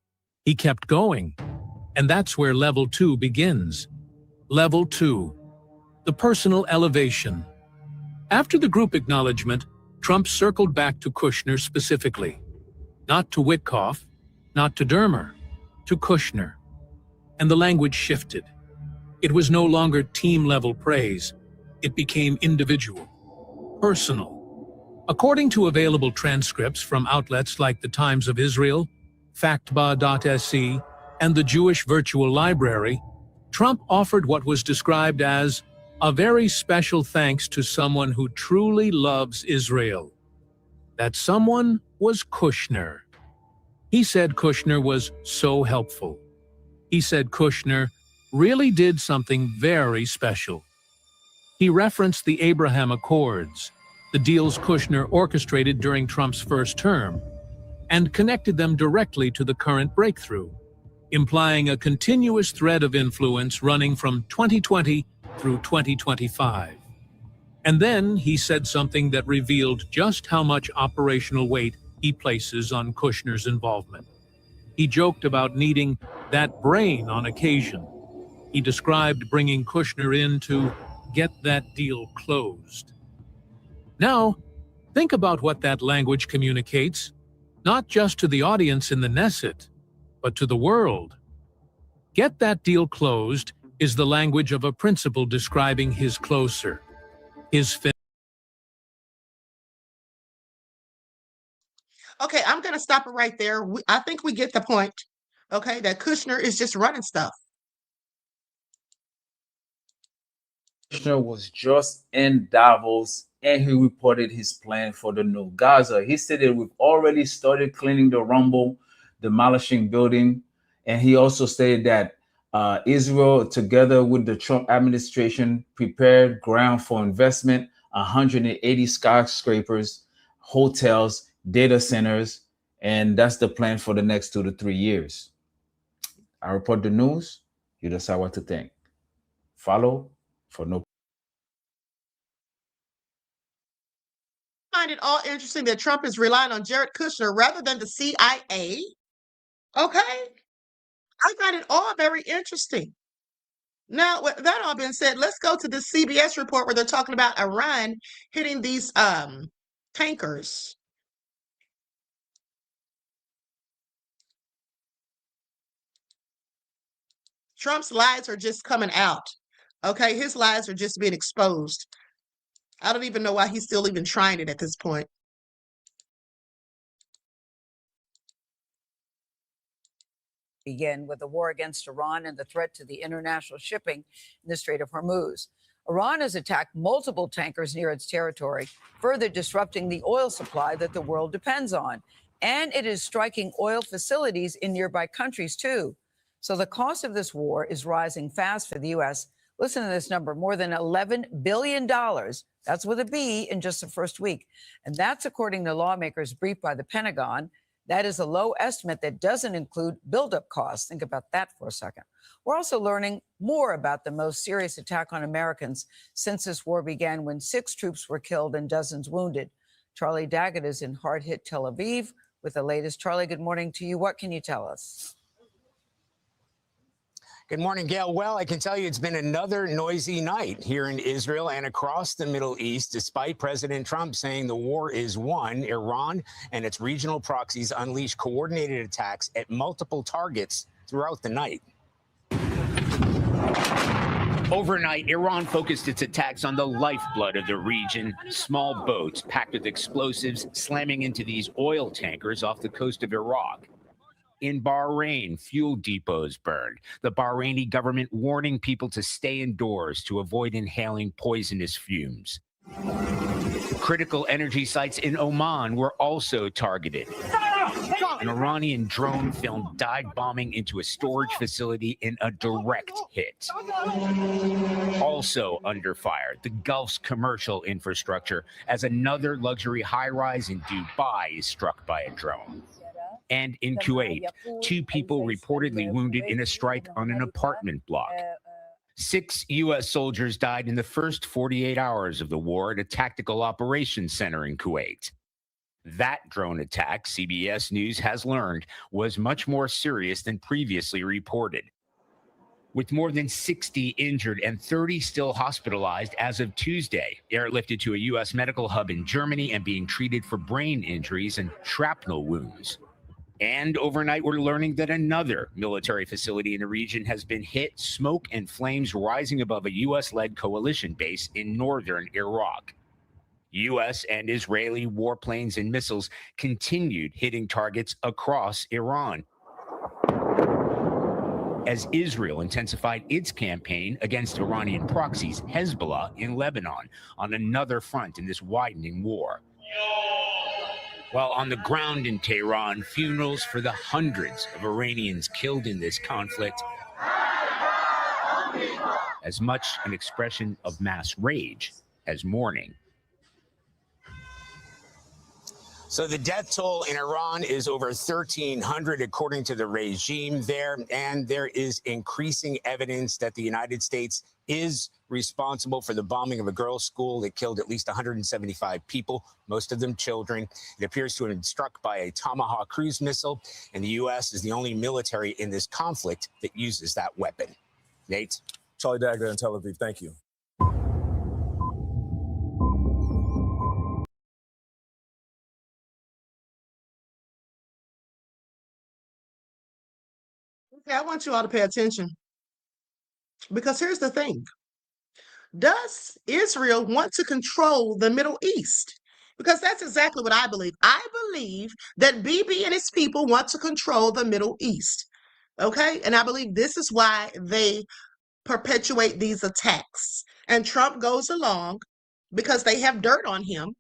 He kept going. And that's where level 2 begins. Level 2, the personal elevation. After the group acknowledgement, Trump circled back to Kushner specifically. Not to Witkoff, not to Dermer, to Kushner. And the language shifted. It was no longer team-level praise. It became individual, personal. According to available transcripts from outlets like the Times of Israel, factba.se, and the Jewish Virtual Library, Trump offered what was described as a very special thanks to someone who truly loves Israel. That someone was Kushner. He said Kushner was so helpful. He said Kushner really did something very special. He referenced the Abraham Accords, the deals Kushner orchestrated during Trump's first term, and connected them directly to the current breakthrough, implying a continuous thread of influence running from 2020 through 2025. And then he said something that revealed just how much operational weight he places on Kushner's involvement. He joked about needing that brain on occasion. He described bringing Kushner in to get that deal closed. Now, think about what that language communicates, not just to the audience in the Knesset, but to the world. Get that deal closed is the language of a principal describing his closer, his Okay, I'm going to stop it right there. I think we get the point, okay, that Kushner is just running stuff. Kushner was just in Davos and he reported his plan for the new Gaza. He said that we've already started cleaning the rubble, demolishing building, and he also stated that Israel, together with the Trump administration, prepared ground for investment, 180 skyscrapers, hotels, data centers, and that's the plan for the next 2 to 3 years. I report the news. You decide what to think. Follow for no. I find it all interesting that Trump is relying on Jared Kushner rather than the CIA. Okay? I find it all very interesting. Now, with that all being said, let's go to this CBS report where they're talking about Iran hitting these tankers. Trump's lies are just coming out. Okay, his lies are just being exposed. I don't even know why he's still even trying it at this point. Begin with the war against Iran and the threat to the international shipping in the Strait of Hormuz. Iran has attacked multiple tankers near its territory, further disrupting the oil supply that the world depends on. And it is striking oil facilities in nearby countries, too. So the cost of this war is rising fast for the U.S. Listen to this number, more than $11 billion. That's with a B in just the first week. And that's according to lawmakers briefed by the Pentagon. That is a low estimate that doesn't include buildup costs. Think about that for a second. We're also learning more about the most serious attack on Americans since this war began, when 6 troops were killed and dozens wounded. Charlie Daggett is in hard-hit Tel Aviv with the latest. Charlie, good morning to you. What can you tell us? Good morning, Gail. Well, I can tell you it's been another noisy night here in Israel and across the Middle East, despite President Trump saying the war is won. Iran and its regional proxies unleashed coordinated attacks at multiple targets throughout the night. Overnight, Iran focused its attacks on the lifeblood of the region, small boats packed with explosives slamming into these oil tankers off the coast of Iraq. In Bahrain, fuel depots burned, the Bahraini government warning people to stay indoors to avoid inhaling poisonous fumes. Critical energy sites in Oman were also targeted. An Iranian drone filmed dive bombing into a storage facility in a direct hit. Also under fire, the Gulf's commercial infrastructure, as another luxury high-rise in Dubai is struck by a drone. And in Kuwait, 2 people reportedly wounded in a strike on an apartment block. 6 U.S. soldiers died in the first 48 hours of the war at a tactical operations center in Kuwait. That drone attack, CBS News has learned, was much more serious than previously reported. With more than 60 injured and 30 still hospitalized as of Tuesday, airlifted to a U.S. medical hub in Germany and being treated for brain injuries and shrapnel wounds. And overnight, we're learning that another military facility in the region has been hit, smoke and flames rising above a U.S.-led coalition base in northern Iraq. U.S. and Israeli warplanes and missiles continued hitting targets across Iran, as Israel intensified its campaign against Iranian proxies, Hezbollah, in Lebanon, on another front in this widening war. While on the ground in Tehran, funerals for the hundreds of Iranians killed in this conflict, as much an expression of mass rage as mourning. So the death toll in Iran is over 1,300, according to the regime there. And there is increasing evidence that the United States is responsible for the bombing of a girls' school that killed at least 175 people, most of them children. It appears to have been struck by a Tomahawk cruise missile, and the U.S. is the only military in this conflict that uses that weapon. Nate? Charlie Dagger in Tel Aviv, thank you. Okay, I want you all to pay attention, because here's the thing. Does Israel want to control the Middle East? Because that's exactly what I believe. I believe that Bibi and his people want to control the Middle East. Okay? And I believe this is why they perpetuate these attacks. And Trump goes along because they have dirt on him.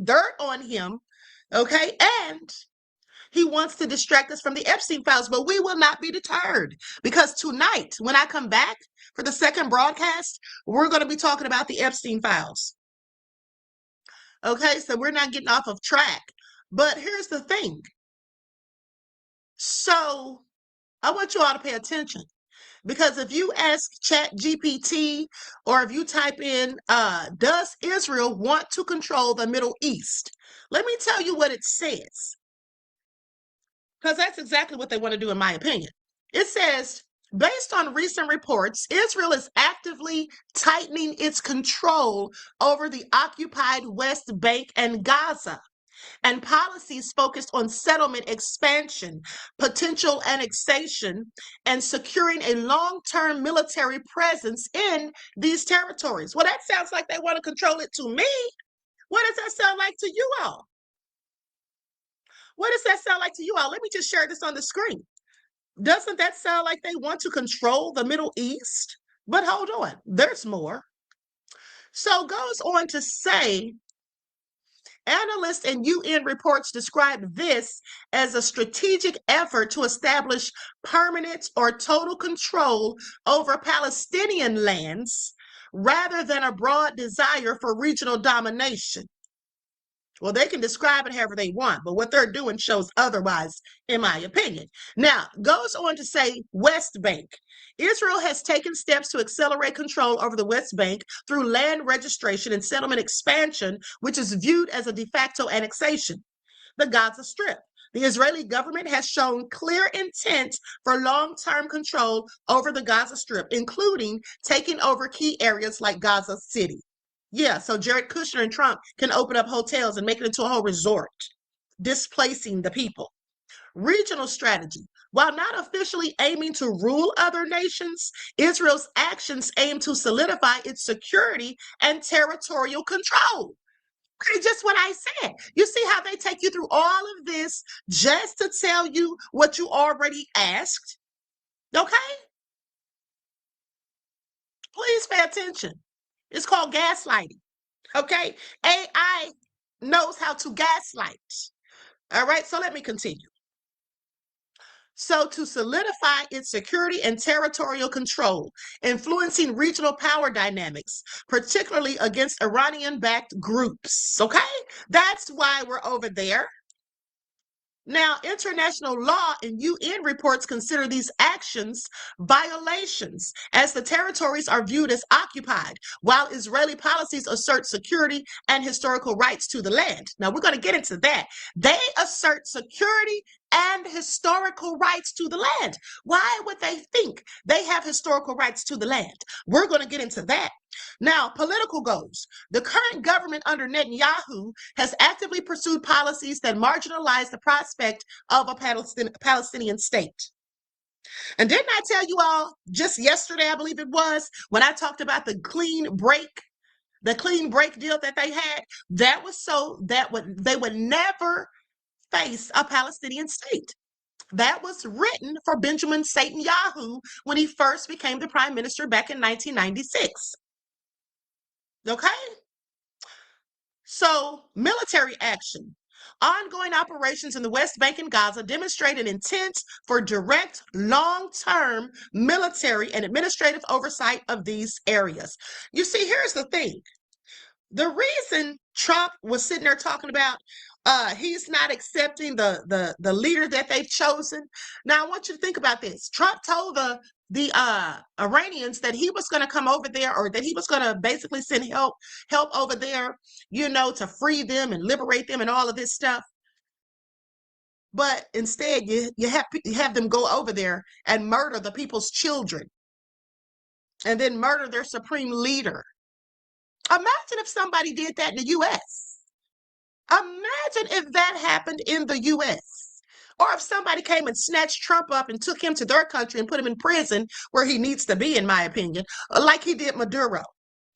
Dirt on him. Okay? And he wants to distract us from the Epstein files, but we will not be deterred, because tonight, when I come back for the second broadcast, we're going to be talking about the Epstein files. Okay, so we're not getting off of track. But here's the thing. So I want you all to pay attention, because if you ask ChatGPT, or if you type in, does Israel want to control the Middle East? Let me tell you what it says. Because that's exactly what they want to do, in my opinion. It says, based on recent reports, Israel is actively tightening its control over the occupied West Bank and Gaza, and policies focused on settlement expansion, potential annexation, and securing a long-term military presence in these territories. Well, that sounds like they want to control it to me. What does that sound like to you all? What does that sound like to you all? Let me just share this on the screen. Doesn't that sound like they want to control the Middle East? But hold on, there's more. So goes on to say, analysts and UN reports describe this as a strategic effort to establish permanent or total control over Palestinian lands, rather than a broad desire for regional domination. Well, they can describe it however they want, but what they're doing shows otherwise, in my opinion. Now, goes on to say West Bank. Israel has taken steps to accelerate control over the West Bank through land registration and settlement expansion, which is viewed as a de facto annexation. The Gaza Strip. The Israeli government has shown clear intent for long-term control over the Gaza Strip, including taking over key areas like Gaza City. Yeah, so Jared Kushner and Trump can open up hotels and make it into a whole resort, displacing the people. Regional strategy. While not officially aiming to rule other nations, Israel's actions aim to solidify its security and territorial control. Just what I said. You see how they take you through all of this just to tell you what you already asked? Okay? Please pay attention. It's called gaslighting. Okay? AI knows how to gaslight. All right, so let me continue. So to solidify its security and territorial control, influencing regional power dynamics, particularly against Iranian-backed groups. Okay? That's why we're over there. Now, international law and UN reports consider these actions violations, as the territories are viewed as occupied, while Israeli policies assert security and historical rights to the land. Now, we're going to get into that. They assert security and historical rights to the land. Why would they think they have historical rights to the land? We're going to get into that. Now, political goals. The current government under Netanyahu has actively pursued policies that marginalize the prospect of a Palestinian state. And didn't I tell you all just yesterday, I believe it was, when I talked about the clean break deal that they had? That was so that they would never face a Palestinian state. That was written for Benjamin Netanyahu when he first became the prime minister back in 1996. Okay? So, military action. Ongoing operations in the West Bank and Gaza demonstrate an intent for direct, long-term military and administrative oversight of these areas. You see, here's the thing. The reason Trump was sitting there talking about he's not accepting the leader that they've chosen. Now, I want you to think about this. Trump told the Iranians that he was going to come over there, or that he was going to basically send help over there, to free them and liberate them and all of this stuff. But instead, you have them go over there and murder the people's children, and then murder their supreme leader. Imagine if somebody did that in the U.S. Imagine if that happened in the U.S. Or if somebody came and snatched Trump up and took him to their country and put him in prison where he needs to be, in my opinion, like he did Maduro.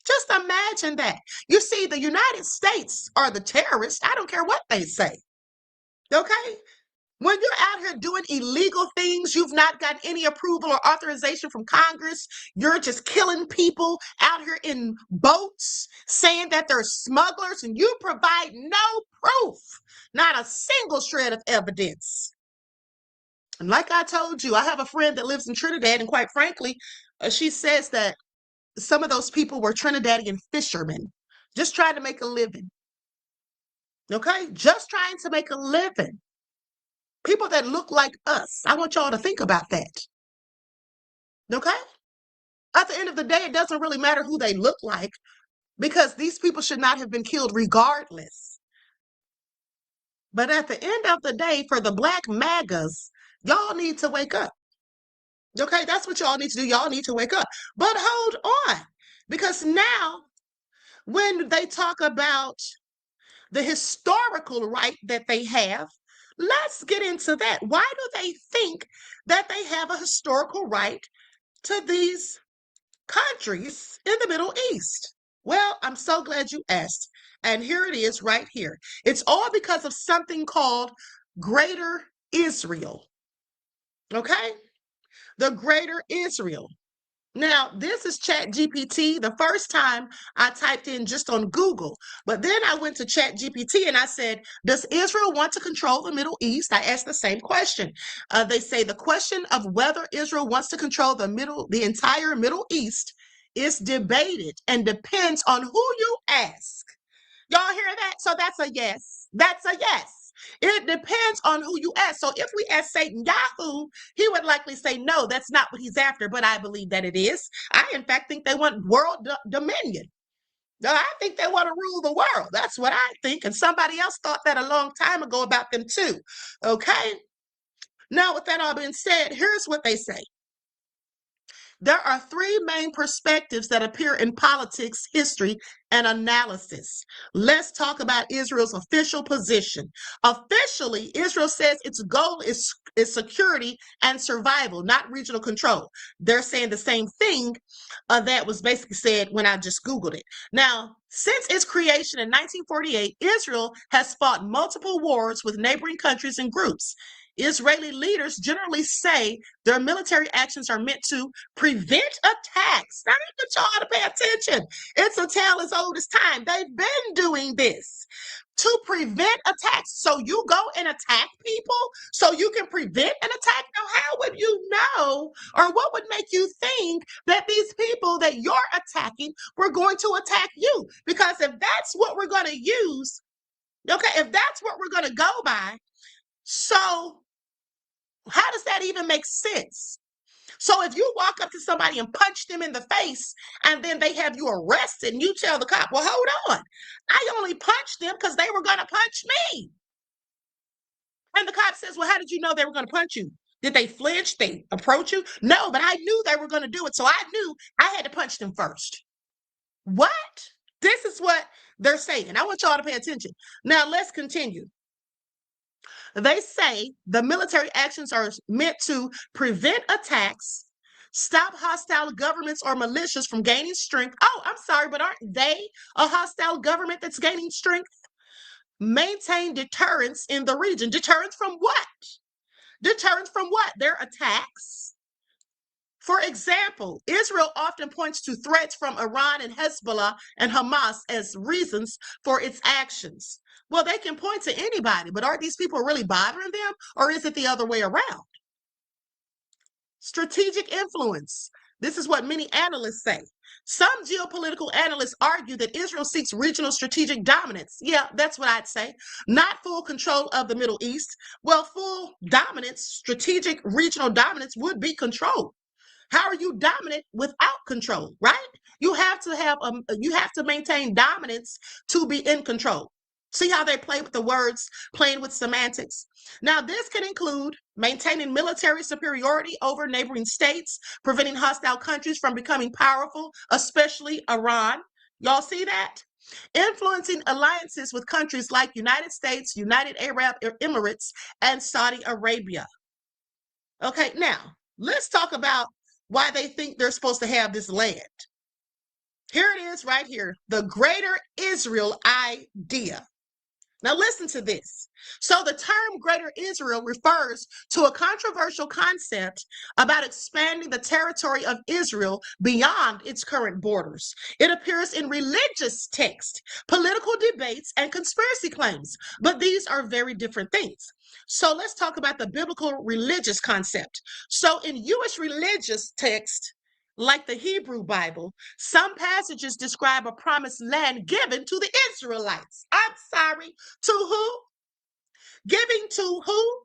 Just imagine that. You see, the United States are the terrorists. I don't care what they say. Okay? When you're out here doing illegal things, you've not got any approval or authorization from Congress. You're just killing people out here in boats, saying that they're smugglers, and you provide no proof, not a single shred of evidence. And like I told you, I have a friend that lives in Trinidad, and quite frankly, she says that some of those people were Trinidadian fishermen, just trying to make a living. Okay? Just trying to make a living. People that look like us. I want y'all to think about that. Okay? At the end of the day, it doesn't really matter who they look like, because these people should not have been killed regardless. But at the end of the day, for the black MAGAs, y'all need to wake up. Okay? That's what y'all need to do. Y'all need to wake up. But hold on. Because now, when they talk about the historical right that they have, let's get into that. Why do they think that they have a historical right to these countries in the Middle East? Well, I'm so glad you asked. And here it is right here. It's all because of something called Greater Israel. Okay? The Greater Israel. Now, this is ChatGPT. The first time I typed in just on Google, but then I went to ChatGPT and I said, does Israel want to control the Middle East? I asked the same question. They say the question of whether Israel wants to control the entire Middle East is debated and depends on who you ask. Y'all hear that? So that's a yes. That's a yes. It depends on who you ask. So if we ask Satan Yahoo, he would likely say, no, that's not what he's after, but I believe that it is. I, in fact, think they want world dominion. I think they want to rule the world. That's what I think. And somebody else thought that a long time ago about them too. Okay? Now, with that all being said, here's what they say. There are three main perspectives that appear in politics, history, and analysis. Let's talk about Israel's official position. Officially, Israel says its goal is security and survival, not regional control. They're saying the same thing that was basically said when I just Googled it. Now, since its creation in 1948, Israel has fought multiple wars with neighboring countries and groups. Israeli leaders generally say their military actions are meant to prevent attacks. Now, I want y'all to pay attention. It's a tale as old as time. They've been doing this to prevent attacks. So you go and attack people so you can prevent an attack? Now, how would you know, or what would make you think that these people that you're attacking were going to attack you? Because if that's what we're going to use, okay, if that's what we're going to go by, So how does that even make sense? So if you walk up to somebody and punch them in the face and then they have you arrested and you tell the cop, well, hold on, I only punched them because they were going to punch me. And the cop says, well, how did you know they were going to punch you? Did they flinch? They approach you? No, but I knew they were going to do it. So I knew I had to punch them first. What? This is what they're saying. I want y'all to pay attention. Now let's continue. They say the military actions are meant to prevent attacks, stop hostile governments or militias from gaining strength. Oh, I'm sorry, but aren't they a hostile government that's gaining strength? Maintain deterrence in the region. Deterrence from what? Deterrence from what? Their attacks. For example, Israel often points to threats from Iran and Hezbollah and Hamas as reasons for its actions. Well, they can point to anybody, but are these people really bothering them, or is it the other way around? Strategic influence. This is what many analysts say. Some geopolitical analysts argue that Israel seeks regional strategic dominance. Yeah, that's what I'd say. Not full control of the Middle East. Well, full dominance, strategic regional dominance would be control. How are you dominant without control, right? You have to maintain dominance to be in control. See how they play with the words, playing with semantics? Now, this can include maintaining military superiority over neighboring states, preventing hostile countries from becoming powerful, especially Iran. Y'all see that? Influencing alliances with countries like United States, United Arab Emirates, and Saudi Arabia. Okay, now, let's talk about why they think they're supposed to have this land. Here it is right here, the Greater Israel idea. Now listen to this. So the term Greater Israel refers to a controversial concept about expanding the territory of Israel beyond its current borders. It appears in religious texts, political debates, and conspiracy claims, but these are very different things. So let's talk about the biblical religious concept. So in Jewish religious text, like the Hebrew Bible, some passages describe a promised land given to the Israelites. I'm sorry, to who? Giving to who?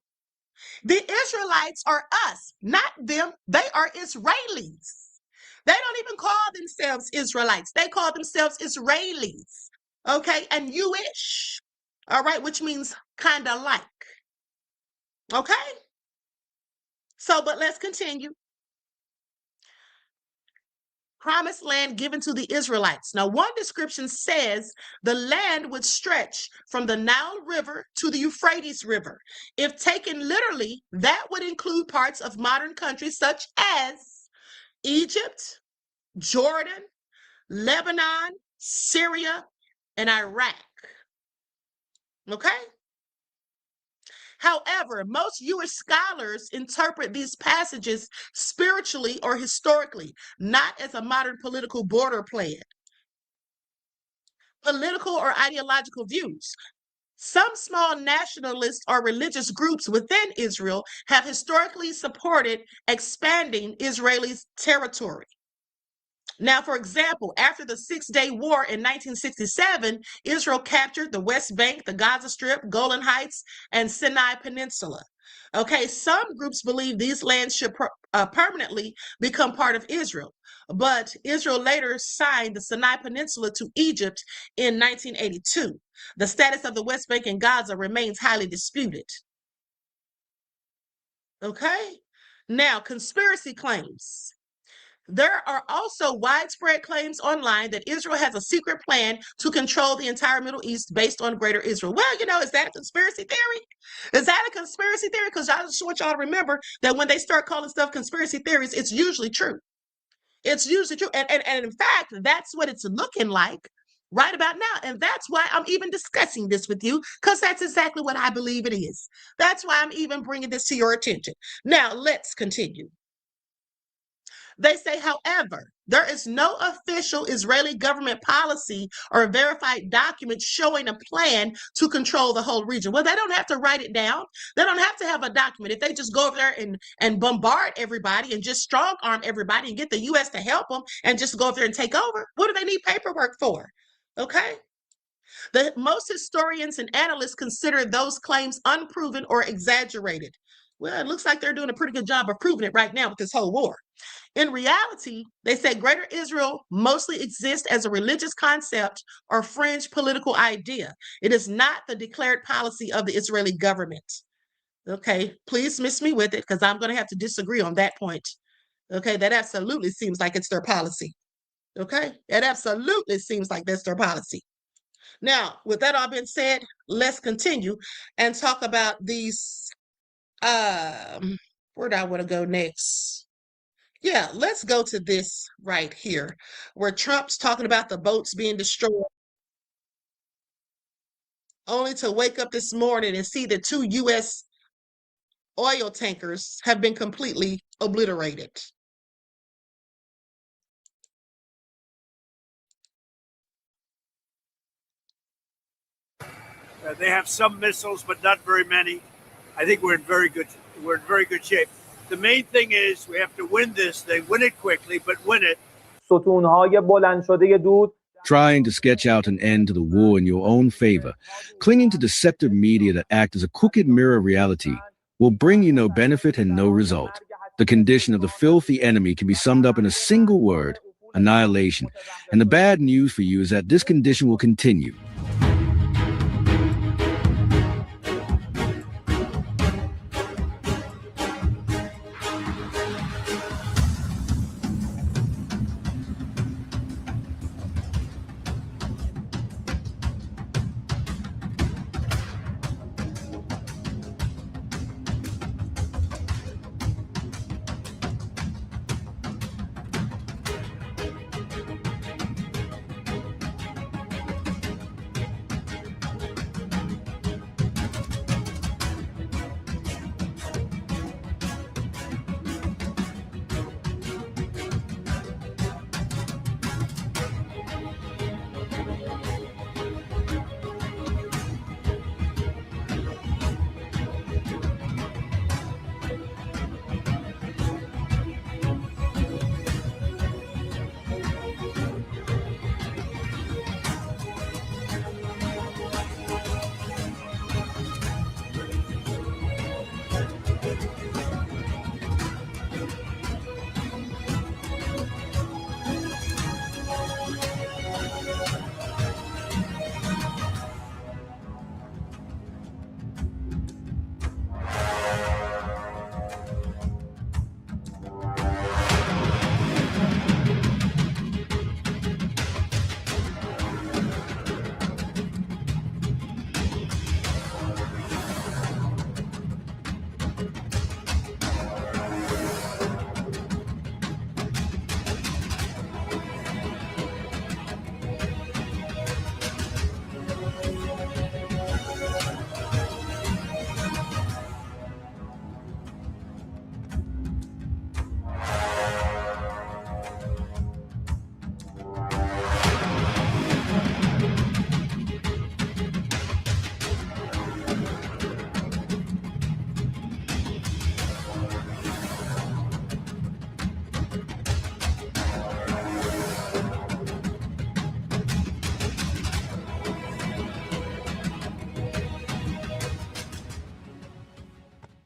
The Israelites are us, not them. They are Israelis. They don't even call themselves Israelites. They call themselves Israelis. Okay, and Jewish. All right, which means kind of like. Okay? So, but let's continue. Promised land given to the Israelites. Now, one description says the land would stretch from the Nile River to the Euphrates River. If taken literally, that would include parts of modern countries such as Egypt, Jordan, Lebanon, Syria, and Iraq. Okay? However, most Jewish scholars interpret these passages spiritually or historically, not as a modern political border plan. Political or ideological views. Some small nationalist or religious groups within Israel have historically supported expanding Israeli territory. Now, for example, after the Six-Day War in 1967, Israel captured the West Bank, the Gaza Strip, Golan Heights, and Sinai Peninsula. Okay, some groups believe these lands should permanently become part of Israel, but Israel later signed the Sinai Peninsula to Egypt in 1982. The status of the West Bank and Gaza remains highly disputed. Okay, now conspiracy claims. There are also widespread claims online that Israel has a secret plan to control the entire Middle East based on Greater Israel. Well, is that a conspiracy theory? Is that a conspiracy theory? Because I just want y'all to remember that when they start calling stuff conspiracy theories, it's usually true. It's usually true. And in fact, that's what it's looking like right about now. And that's why I'm even discussing this with you, because that's exactly what I believe it is. That's why I'm even bringing this to your attention. Now, let's continue. They say, however, there is no official Israeli government policy or verified document showing a plan to control the whole region. Well, they don't have to write it down. They don't have to have a document. If they just go over there and bombard everybody and just strong arm everybody and get the U.S. to help them and just go over there and take over, what do they need paperwork for? Okay? Most historians and analysts consider those claims unproven or exaggerated. Well, it looks like they're doing a pretty good job of proving it right now with this whole war. In reality, they say Greater Israel mostly exists as a religious concept or fringe political idea. It is not the declared policy of the Israeli government. Okay, please miss me with it because I'm going to have to disagree on that point. Okay, that absolutely seems like it's their policy. Okay, that absolutely seems like that's their policy. Now, with that all being said, let's continue and talk about these. Where do I want to go next? Yeah, let's go to this right here, where Trump's talking about the boats being destroyed, only to wake up this morning and see that 2 U.S. oil tankers have been completely obliterated. They have some missiles, but not very many. I think we're in very good shape. The main thing is we have to win this. They win it quickly, but win it. Trying to sketch out an end to the war in your own favor, clinging to deceptive media that act as a crooked mirror of reality, will bring you no benefit and no result. The condition of the filthy enemy can be summed up in a single word: annihilation. And the bad news for you is that this condition will continue.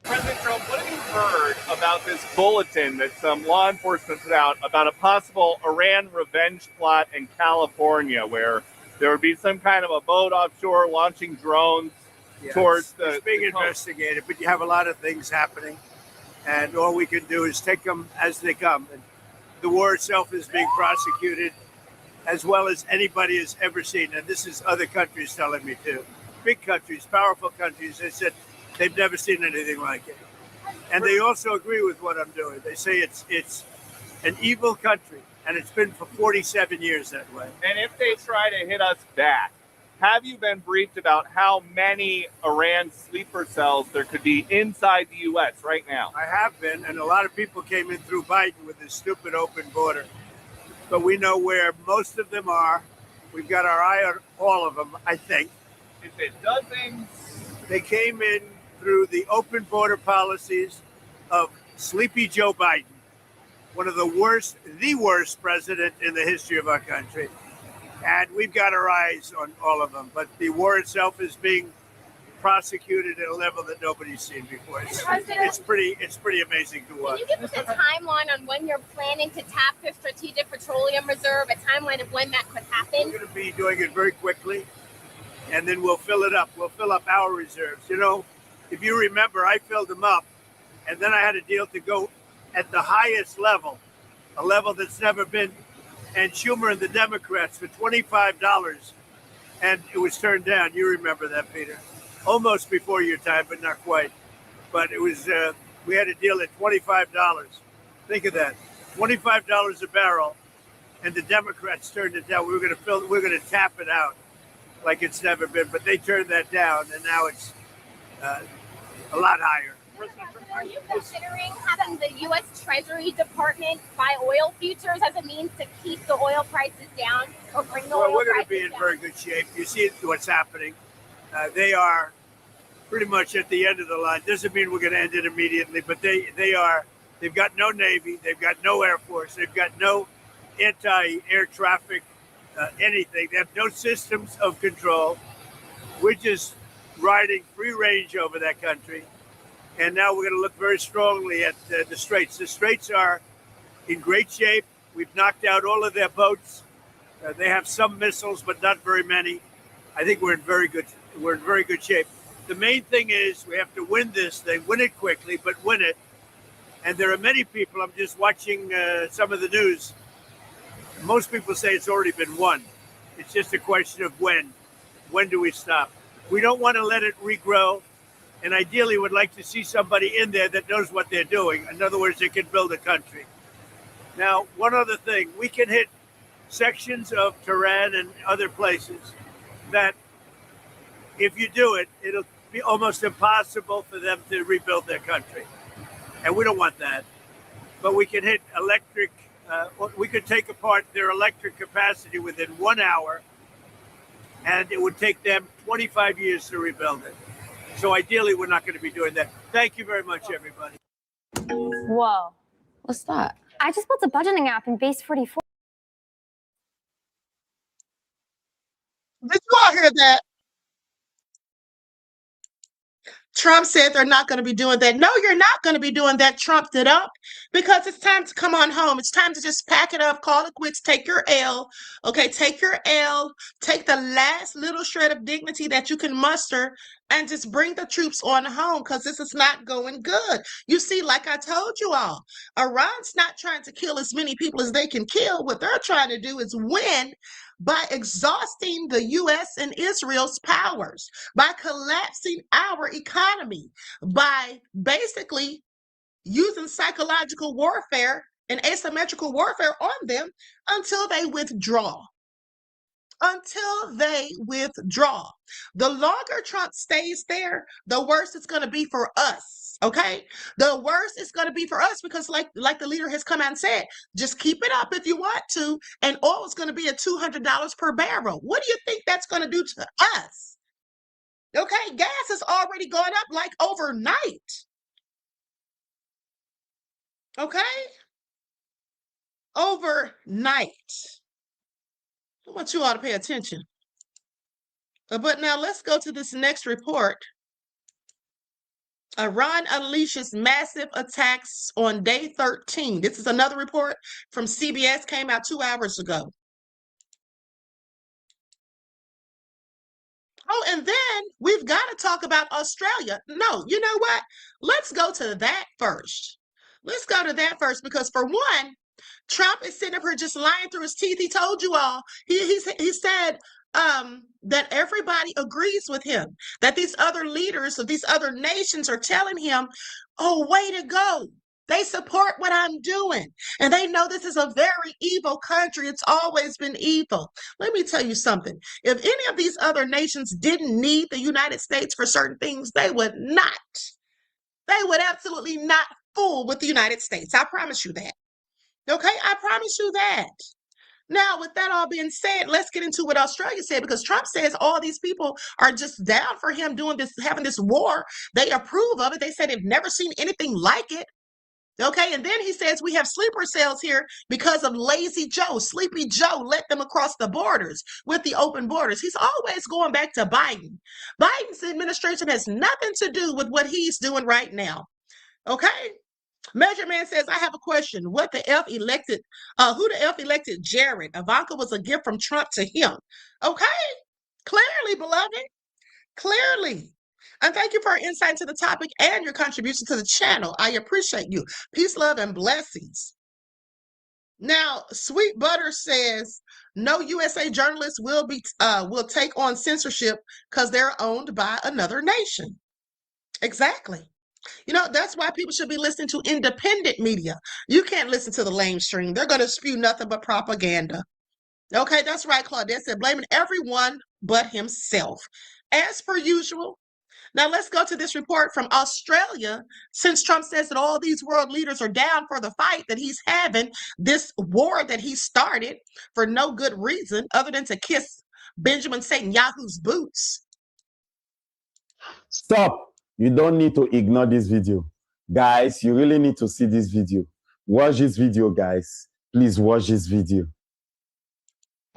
President Trump, what have you heard about this bulletin that some law enforcement put out about a possible Iran revenge plot in California, where there would be some kind of a boat offshore launching drones towards the... It's being investigated, but you have a lot of things happening, and all we can do is take them as they come. And the war itself is being prosecuted as well as anybody has ever seen, and this is other countries telling me too. Big countries, powerful countries, they said they've never seen anything like it. And they also agree with what I'm doing. They say it's an evil country, and it's been for 47 years that way. And if they try to hit us back, have you been briefed about how many Iran sleeper cells there could be inside the U.S. right now? I have been, and a lot of people came in through Biden with this stupid open border. But we know where most of them are. We've got our eye on all of them, I think. Is it dozens? They came in through the open border policies of Sleepy Joe Biden, one of the worst president in the history of our country. And we've got our eyes on all of them. But the war itself is being prosecuted at a level that nobody's seen before. It's pretty amazing to watch. Can you give us a timeline on when you're planning to tap the Strategic Petroleum Reserve, a timeline of when that could happen? We're going to be doing it very quickly, and then we'll fill it up. We'll fill up our reserves. You know, if you remember, I filled them up, and then I had a deal to go at the highest level, a level that's never been, and Schumer and the Democrats for $25, and it was turned down. You remember that, Peter? Almost before your time, but not quite. But it was, we had a deal at $25. Think of that, $25 a barrel, and the Democrats turned it down. We're going to tap it out like it's never been, but they turned that down, and now it's a lot higher. Are you considering having the U.S. Treasury Department buy oil futures as a means to keep the oil prices down or bring the oil prices down? Well, we're going to be in very good shape. You see what's happening. They are pretty much at the end of the line. Doesn't mean we're going to end it immediately, but they've got no Navy, they've got no Air Force, they've got no anti-air traffic, anything. They have no systems of control. We're just riding free range over that country. And now we're going to look very strongly at the Straits. The Straits are in great shape. We've knocked out all of their boats. They have some missiles, but not very many. I think we're in very good shape. The main thing is we have to win this thing, win it quickly, but win it. And there are many people, I'm just watching some of the news. Most people say it's already been won. It's just a question of when. When do we stop? We don't want to let it regrow. And ideally would like to see somebody in there that knows what they're doing. In other words, they can build a country. Now, one other thing, we can hit sections of Tehran and other places that if you do it, it'll be almost impossible for them to rebuild their country. And we don't want that. But we can hit electric, we could take apart their electric capacity within 1 hour, and it would take them 25 years to rebuild it. So ideally, we're not going to be doing that. Thank you very much, everybody. Whoa. What's that? I just built a budgeting app in Base 44. Did you all hear that? Trump said they're not going to be doing that. No, you're not going to be doing that. Trumped it up because it's time to come on home. It's time to just pack it up, call it quits, take your L. Okay, take your L, take the last little shred of dignity that you can muster and just bring the troops on home because this is not going good. You see, like I told you all, Iran's not trying to kill as many people as they can kill. What they're trying to do is win by exhausting the U.S. and Israel's powers, by collapsing our economy, by basically using psychological warfare and asymmetrical warfare on them until they withdraw. Until they withdraw. The longer Trump stays there, the worse it's going to be for us. Okay, the worse it's going to be for us because, like the leader has come out and said, just keep it up if you want to, and oil is going to be at $200 per barrel. What do you think that's going to do to us? Okay, gas has already gone up like overnight. Okay, overnight. I want you all to pay attention. But now let's go to this next report. Iran unleashes massive attacks on day 13. This is another report from CBS, came out 2 hours ago. Oh, and then we've got to talk about Australia. No, you know what? Let's go to that first. Let's go to that first because, for one, Trump is sitting up here just lying through his teeth. He told you all. He said that everybody agrees with him, that these other leaders of these other nations are telling him, oh, way to go. They support what I'm doing. And they know this is a very evil country. It's always been evil. Let me tell you something. If any of these other nations didn't need the United States for certain things, they would not. They would absolutely not fool with the United States. I promise you that. Okay, I promise you that. Now, with that all being said, let's get into what Australia said, because Trump says all these people are just down for him doing this, having this war. They approve of it. They say they've never seen anything like it. Okay, and then he says we have sleeper cells here because of lazy Joe, Sleepy Joe let them across the borders with the open borders. He's always going back to Biden. Biden's administration has nothing to do with what he's doing right now. Okay, Measure Man says, I have a question. Who the F elected Jared? Ivanka was a gift from Trump to him. Okay, clearly, beloved, clearly. And thank you for your insight to the topic and your contribution to the channel. I appreciate you. Peace, love, and blessings. Now, Sweet Butter says, no USA journalists will take on censorship because they're owned by another nation. Exactly. You know, that's why people should be listening to independent media. You can't listen to the mainstream. They're going to spew nothing but propaganda. Okay, that's right, Claudette said, blaming everyone but himself. As per usual. Now, let's go to this report from Australia. Since Trump says that all these world leaders are down for the fight that he's having, this war that he started for no good reason other than to kiss Benjamin Netanyahu's boots. Stop. You don't need to ignore this video. Guys, you really need to see this video. Watch this video, guys. Please watch this video.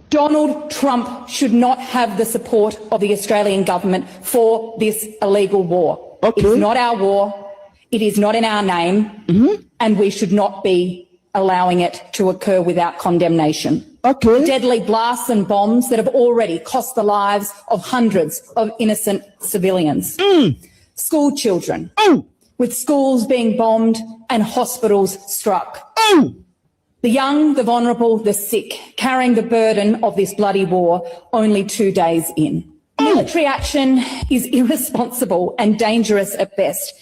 Donald Trump should not have the support of the Australian government for this illegal war. Okay. It's not our war. It is not in our name. And we should not be allowing it to occur without condemnation. Okay. Deadly blasts and bombs that have already cost the lives of hundreds of innocent civilians. School children, with schools being bombed and hospitals struck. The young, the vulnerable, the sick, carrying the burden of this bloody war only 2 days in. Military action is irresponsible and dangerous at best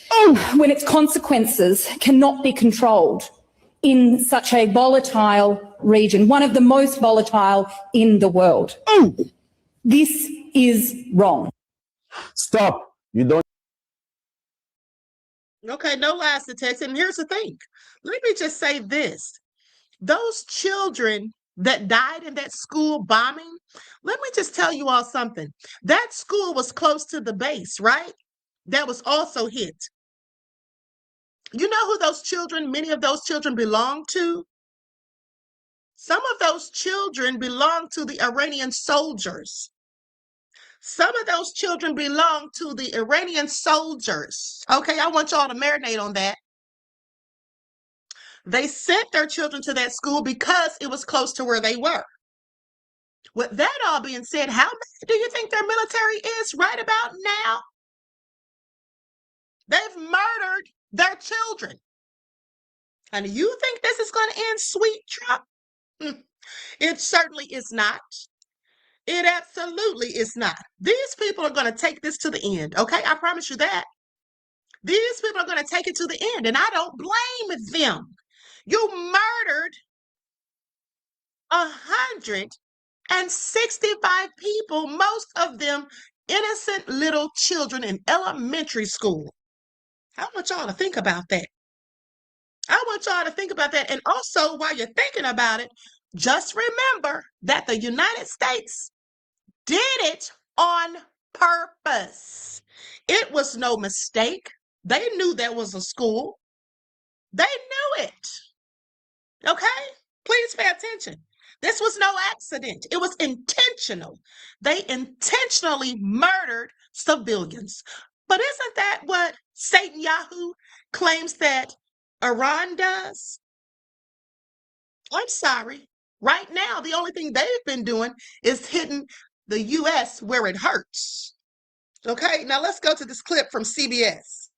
when its consequences cannot be controlled in such a volatile region, one of the most volatile in the world. This is wrong. Stop. You don't. Okay, no lies to text. And here's the thing. Let me just say this. Those children that died in that school bombing, let me just tell you all something. That school was close to the base, right? That was also hit. You know who those children, many of those children belong to? Some of those children belong to the Iranian soldiers. Some of those children belong to the Iranian soldiers. Okay, I want y'all to marinate on that. They sent their children to that school because it was close to where they were. With that all being said, how many do you think their military is right about now? They've murdered their children. And you think this is going to end sweet, Trump? It certainly is not. It absolutely is not. These people are going to take this to the end, okay? I promise you that. These people are going to take it to the end, and I don't blame them. You murdered 165 people, most of them innocent little children in elementary school. I want y'all to think about that. I want y'all to think about that. And also, while you're thinking about it, just remember that the United States did it on purpose. It was no mistake. They knew there was a school. They knew it. Okay? Please pay attention. This was no accident. It was intentional. They intentionally murdered civilians. But isn't that what Netanyahu claims that Iran does? I'm sorry. Right now, the only thing they've been doing is hitting the U.S. where it hurts. Okay, now let's go to this clip from CBS.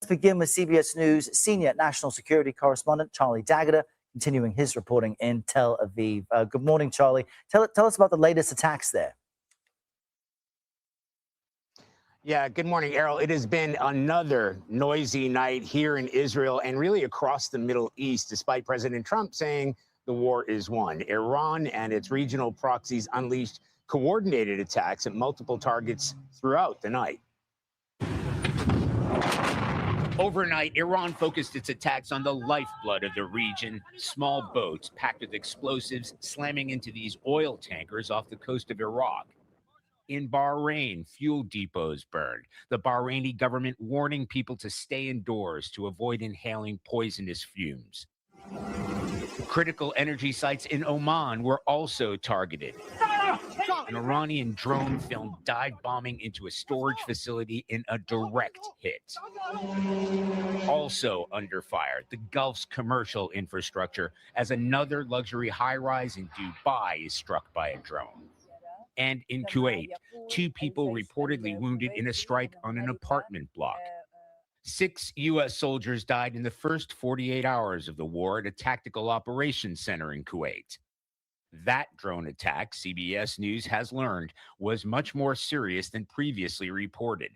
Let's begin with CBS News senior national security correspondent Charlie D'Agata, continuing his reporting in Tel Aviv. Good morning, Charlie. Tell us about the latest attacks there. Yeah, good morning, Errol. It has been another noisy night here in Israel and really across the Middle East, despite President Trump saying the war is won. Iran and its regional proxies unleashed coordinated attacks at multiple targets throughout the night. Overnight, Iran focused its attacks on the lifeblood of the region, small boats packed with explosives slamming into these oil tankers off the coast of Iraq. In Bahrain, fuel depots burned, the Bahraini government warning people to stay indoors to avoid inhaling poisonous fumes. Critical energy sites in Oman were also targeted. An Iranian drone filmed dive bombing into a storage facility in a direct hit. Also under fire, the Gulf's commercial infrastructure as another luxury high-rise in Dubai is struck by a drone. And in Kuwait, 2 people reportedly wounded in a strike on an apartment block. 6 U.S. soldiers died in the first 48 hours of the war at a tactical operations center in Kuwait. That drone attack, CBS News has learned, was much more serious than previously reported.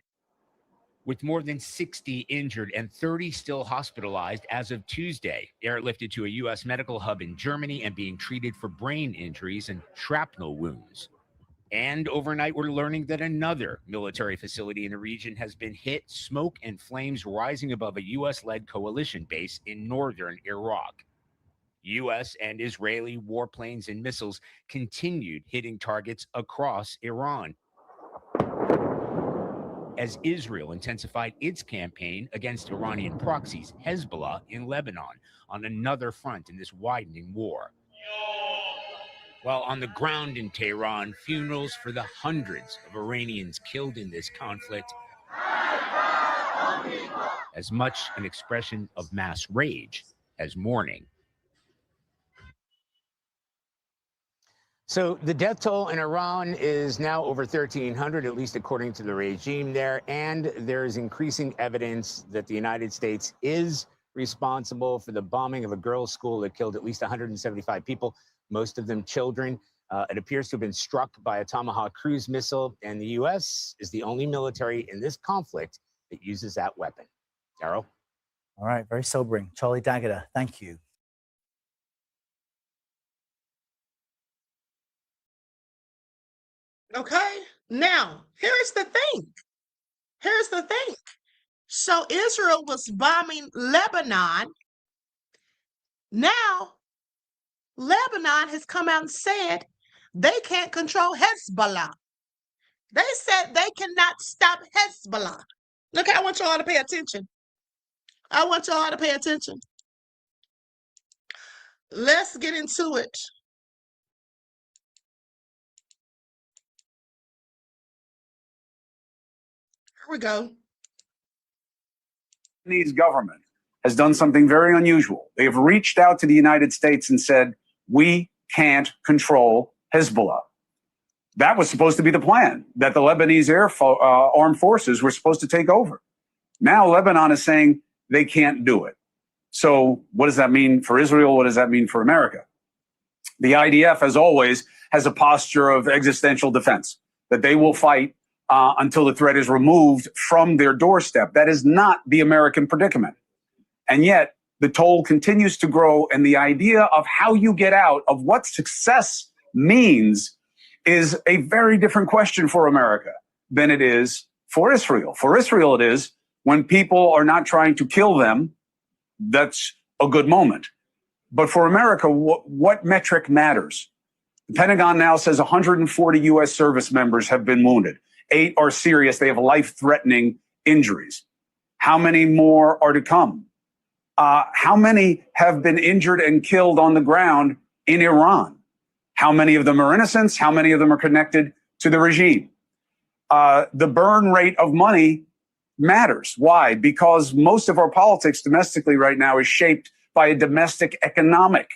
With more than 60 injured and 30 still hospitalized as of Tuesday, airlifted to a U.S. medical hub in Germany and being treated for brain injuries and shrapnel wounds. And overnight, we're learning that another military facility in the region has been hit, smoke and flames rising above a U.S.-led coalition base in northern Iraq. U.S. and Israeli warplanes and missiles continued hitting targets across Iran as Israel intensified its campaign against Iranian proxies, Hezbollah, in Lebanon, on another front in this widening war. While on the ground in Tehran, funerals for the hundreds of Iranians killed in this conflict, as much an expression of mass rage as mourning. So the death toll in Iran is now over 1,300, at least according to the regime there. And there is increasing evidence that the United States is responsible for the bombing of a girls' school that killed at least 175 people, most of them children. It appears to have been struck by a Tomahawk cruise missile, and the U.S. is the only military in this conflict that uses that weapon. Darryl? All right, very sobering. Charlie D'Agata, thank you. Okay, now here's the thing. Here's the thing. So Israel was bombing Lebanon. Now, Lebanon has come out and said they can't control Hezbollah. They said they cannot stop Hezbollah. Look, I want you all to pay attention. I want you all to pay attention. Let's get into it. Here we go. The Lebanese government has done something very unusual. They have reached out to the United States and said, we can't control Hezbollah. That was supposed to be the plan, that the Lebanese armed forces were supposed to take over. Now Lebanon is saying they can't do it. So what does that mean for Israel? What does that mean for America? The IDF, as always, has a posture of existential defense, that they will fight until the threat is removed from their doorstep. That is not the American predicament. And yet the toll continues to grow. And the idea of how you get out of what success means is a very different question for America than it is for Israel. For Israel, it is when people are not trying to kill them, that's a good moment. But for America, what metric matters? The Pentagon now says 140 U.S. service members have been wounded. 8 are serious. They have life-threatening injuries. How many more are to come? How many have been injured and killed on the ground in Iran? How many of them are innocents? How many of them are connected to the regime? The burn rate of money matters. Why? Because most of our politics domestically right now is shaped by a domestic economic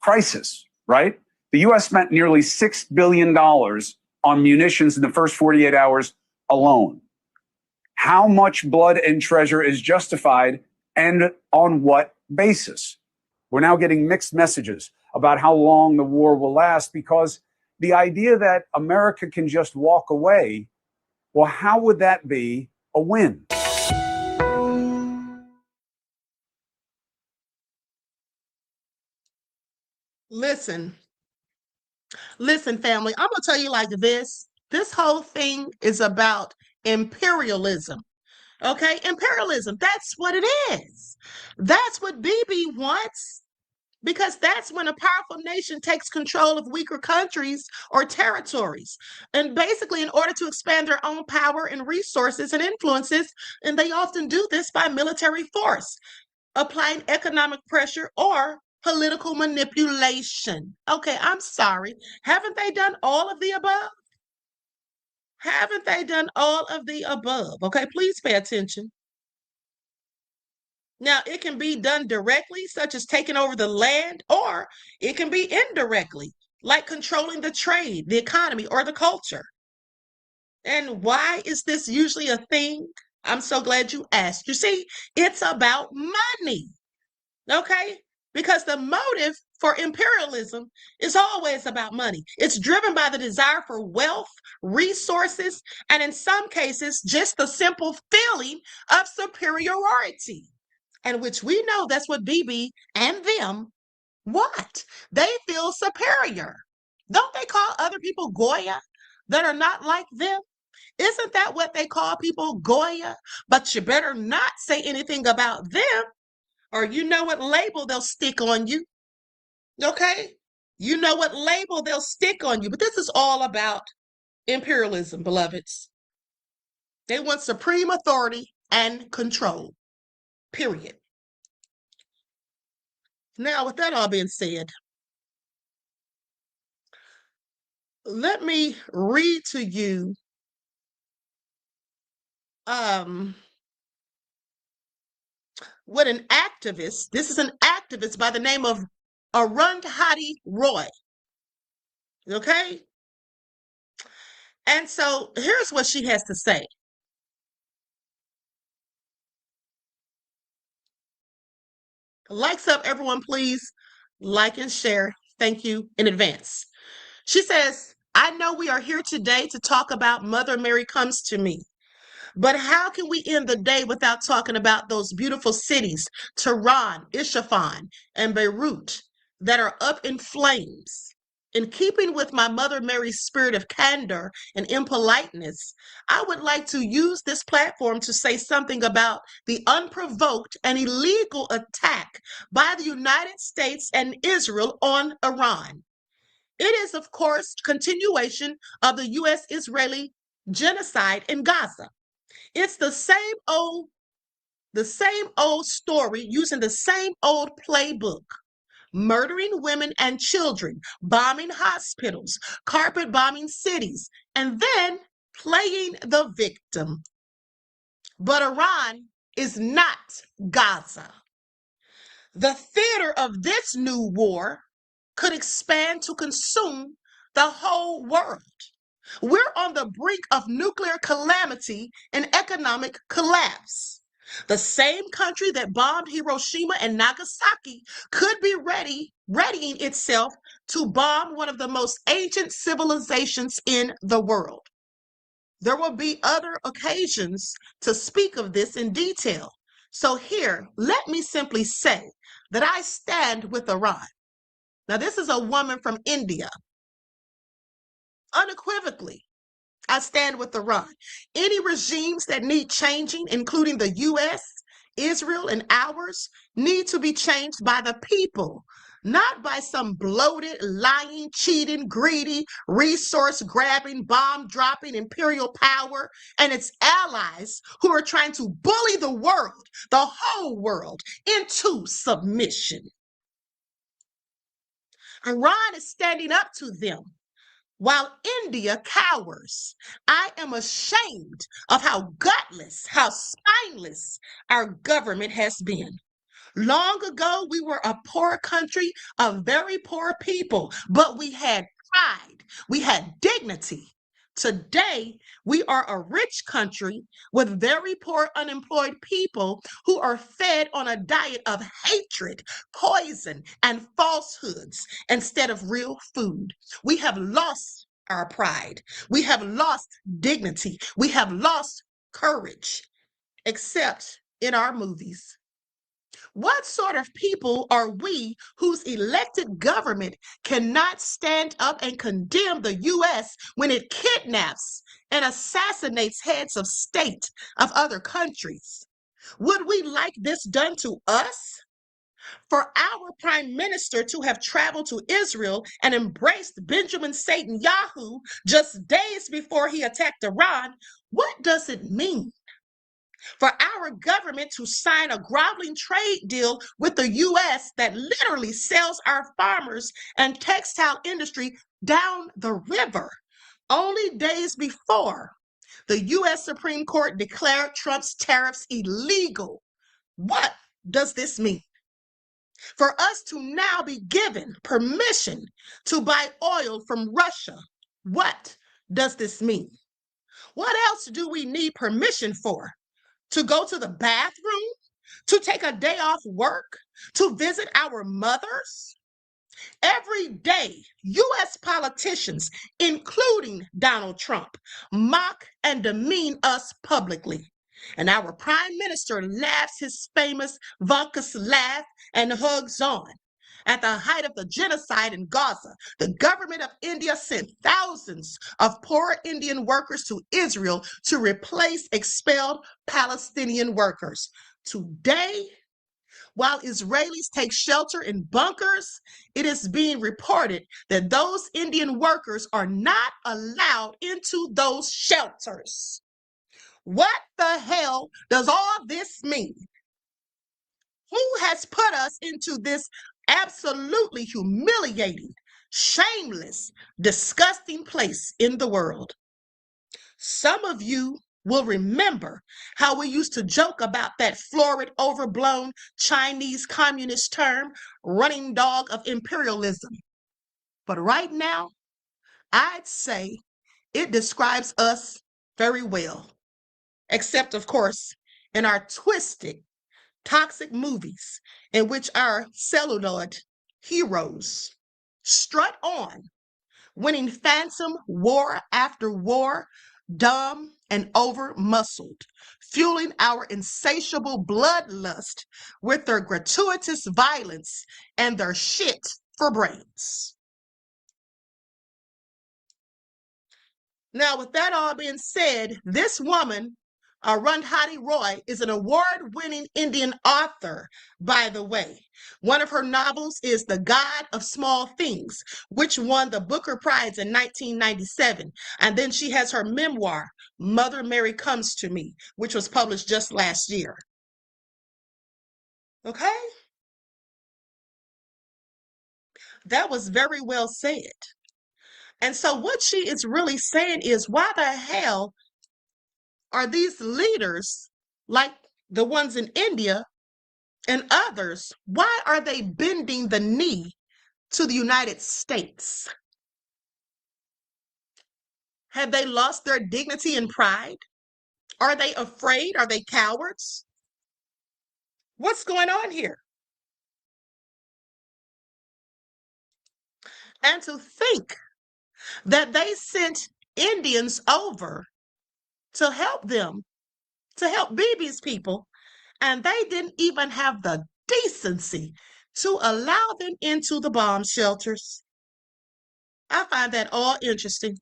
crisis, right? The U.S. spent nearly $6 billion on munitions in the first 48 hours alone. How much blood and treasure is justified and on what basis? We're now getting mixed messages about how long the war will last, because the idea that America can just walk away, well, how would that be a win? Listen, family, I'm going to tell you like this. This whole thing is about imperialism. Okay, imperialism, that's what it is. That's what Bibi wants, because that's when a powerful nation takes control of weaker countries or territories. And basically, in order to expand their own power and resources and influences, and they often do this by military force, applying economic pressure or political manipulation. Okay, I'm sorry. Haven't they done all of the above? Haven't they done all of the above? Okay, please pay attention. Now, it can be done directly, such as taking over the land, or it can be indirectly, like controlling the trade, the economy, or the culture. And why is this usually a thing? I'm so glad you asked. You see, it's about money, okay? Because the motive for imperialism is always about money. It's driven by the desire for wealth, resources, and in some cases, just the simple feeling of superiority. And which we know that's what Bibi and them want. They feel superior. Don't they call other people Goya that are not like them? Isn't that what they call people, Goya? But you better not say anything about them, or you know what label they'll stick on you. Okay? You know what label they'll stick on you. But this is all about imperialism, beloveds. They want supreme authority and control. Period. Now, with that all being said, let me read to you what an activist, this is an activist by the name of Arundhati Roy. Okay? And so here's what she has to say. Likes up, everyone, please. Like and share. Thank you in advance. She says, I know we are here today to talk about Mother Mary Comes to Me. But how can we end the day without talking about those beautiful cities, Tehran, Isfahan, and Beirut, that are up in flames? In keeping with my Mother Mary's spirit of candor and impoliteness, I would like to use this platform to say something about the unprovoked and illegal attack by the United States and Israel on Iran. It is, of course, continuation of the U.S.-Israeli genocide in Gaza. It's the same old story using the same old playbook. Murdering women and children, bombing hospitals, carpet bombing cities, and then playing the victim. But Iran is not Gaza. The theater of this new war could expand to consume the whole world. We're on the brink of nuclear calamity and economic collapse. The same country that bombed Hiroshima and Nagasaki could be readying itself to bomb one of the most ancient civilizations in the world. There will be other occasions to speak of this in detail. So here, let me simply say that I stand with Iran. Now, this is a woman from India. Unequivocally, I stand with Iran. Any regimes that need changing, including the U.S., Israel, and ours, need to be changed by the people, not by some bloated, lying, cheating, greedy, resource-grabbing, bomb-dropping imperial power and its allies who are trying to bully the world, the whole world, into submission. Iran is standing up to them, while India cowers. I am ashamed of how gutless, how spineless our government has been. Long ago, we were a poor country of very poor people, but we had pride, we had dignity. Today, we are a rich country with very poor unemployed people who are fed on a diet of hatred, poison, and falsehoods instead of real food. We have lost our pride. We have lost dignity. We have lost courage, except in our movies. What sort of people are we whose elected government cannot stand up and condemn the U.S. when it kidnaps and assassinates heads of state of other countries? Would we like this done to us? For our prime minister to have traveled to Israel and embraced Benjamin Netanyahu just days before he attacked Iran, what does it mean? For our government to sign a groveling trade deal with the U.S. that literally sells our farmers and textile industry down the river, only days before the U.S. Supreme Court declared Trump's tariffs illegal. What does this mean? For us to now be given permission to buy oil from Russia, what does this mean? What else do we need permission for? To go to the bathroom? To take a day off work? To visit our mothers? Every day, U.S. politicians, including Donald Trump, mock and demean us publicly. And our prime minister laughs his famous vacuous laugh and hugs on. At the height of the genocide in Gaza, the government of India sent thousands of poor Indian workers to Israel to replace expelled Palestinian workers. Today, while Israelis take shelter in bunkers, it is being reported that those Indian workers are not allowed into those shelters. What the hell does all this mean? Who has put us into this absolutely humiliating, shameless, disgusting place in the world? Some of you will remember how we used to joke about that florid, overblown Chinese communist term, running dog of imperialism. But right now, I'd say it describes us very well. Except, of course, in our twisted, toxic movies in which our celluloid heroes strut on, winning phantom war after war, dumb and over-muscled, fueling our insatiable bloodlust with their gratuitous violence and their shit for brains. Now, with that all being said, this woman, Arundhati Roy, is an award-winning Indian author, by the way. One of her novels is The God of Small Things, which won the Booker Prize in 1997. And then she has her memoir, Mother Mary Comes to Me, which was published just last year. Okay? That was very well said. And so what she is really saying is, why the hell are these leaders, like the ones in India and others, why are they bending the knee to the United States? Have they lost their dignity and pride? Are they afraid? Are they cowards? What's going on here? And to think that they sent Indians over to help them, to help Bibi's people, and they didn't even have the decency to allow them into the bomb shelters. I find that all interesting.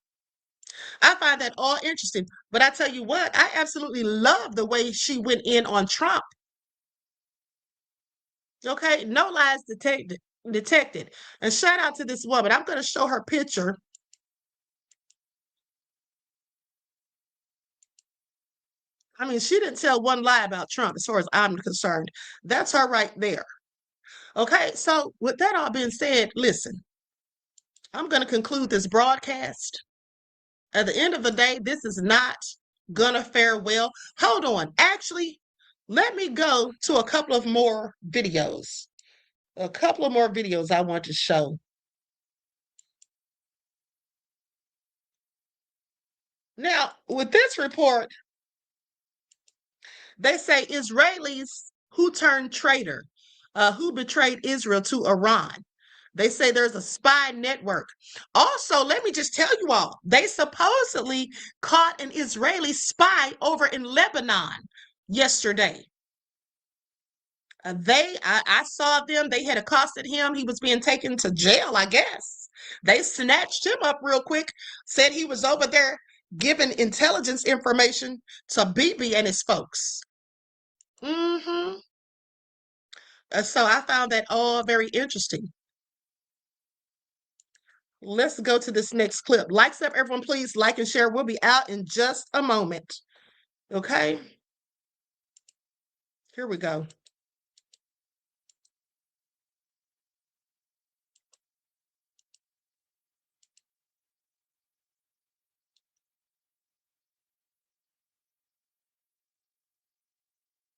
But I tell you what, I absolutely love the way she went in on Trump. Okay, no lies detected. And shout out to this woman. I'm going to show her picture. I mean, she didn't tell one lie about Trump as far as I'm concerned. That's her right there. Okay, so with that all being said, listen, I'm going to conclude this broadcast. At the end of the day, this is not going to fare well. Hold on. Actually, let me go to a couple of more videos. A couple of more videos I want to show. Now, with this report, they say Israelis who turned traitor, who betrayed Israel to Iran. They say there's a spy network. Also, let me just tell you all, they supposedly caught an Israeli spy over in Lebanon yesterday. I saw them. They had accosted him. He was being taken to jail, I guess. They snatched him up real quick, said he was over there giving intelligence information to Bibi and his folks. So I found that all very interesting. Let's go to this next clip. Likes up, everyone, please like and share. We'll be out in just a moment. Okay? Here we go.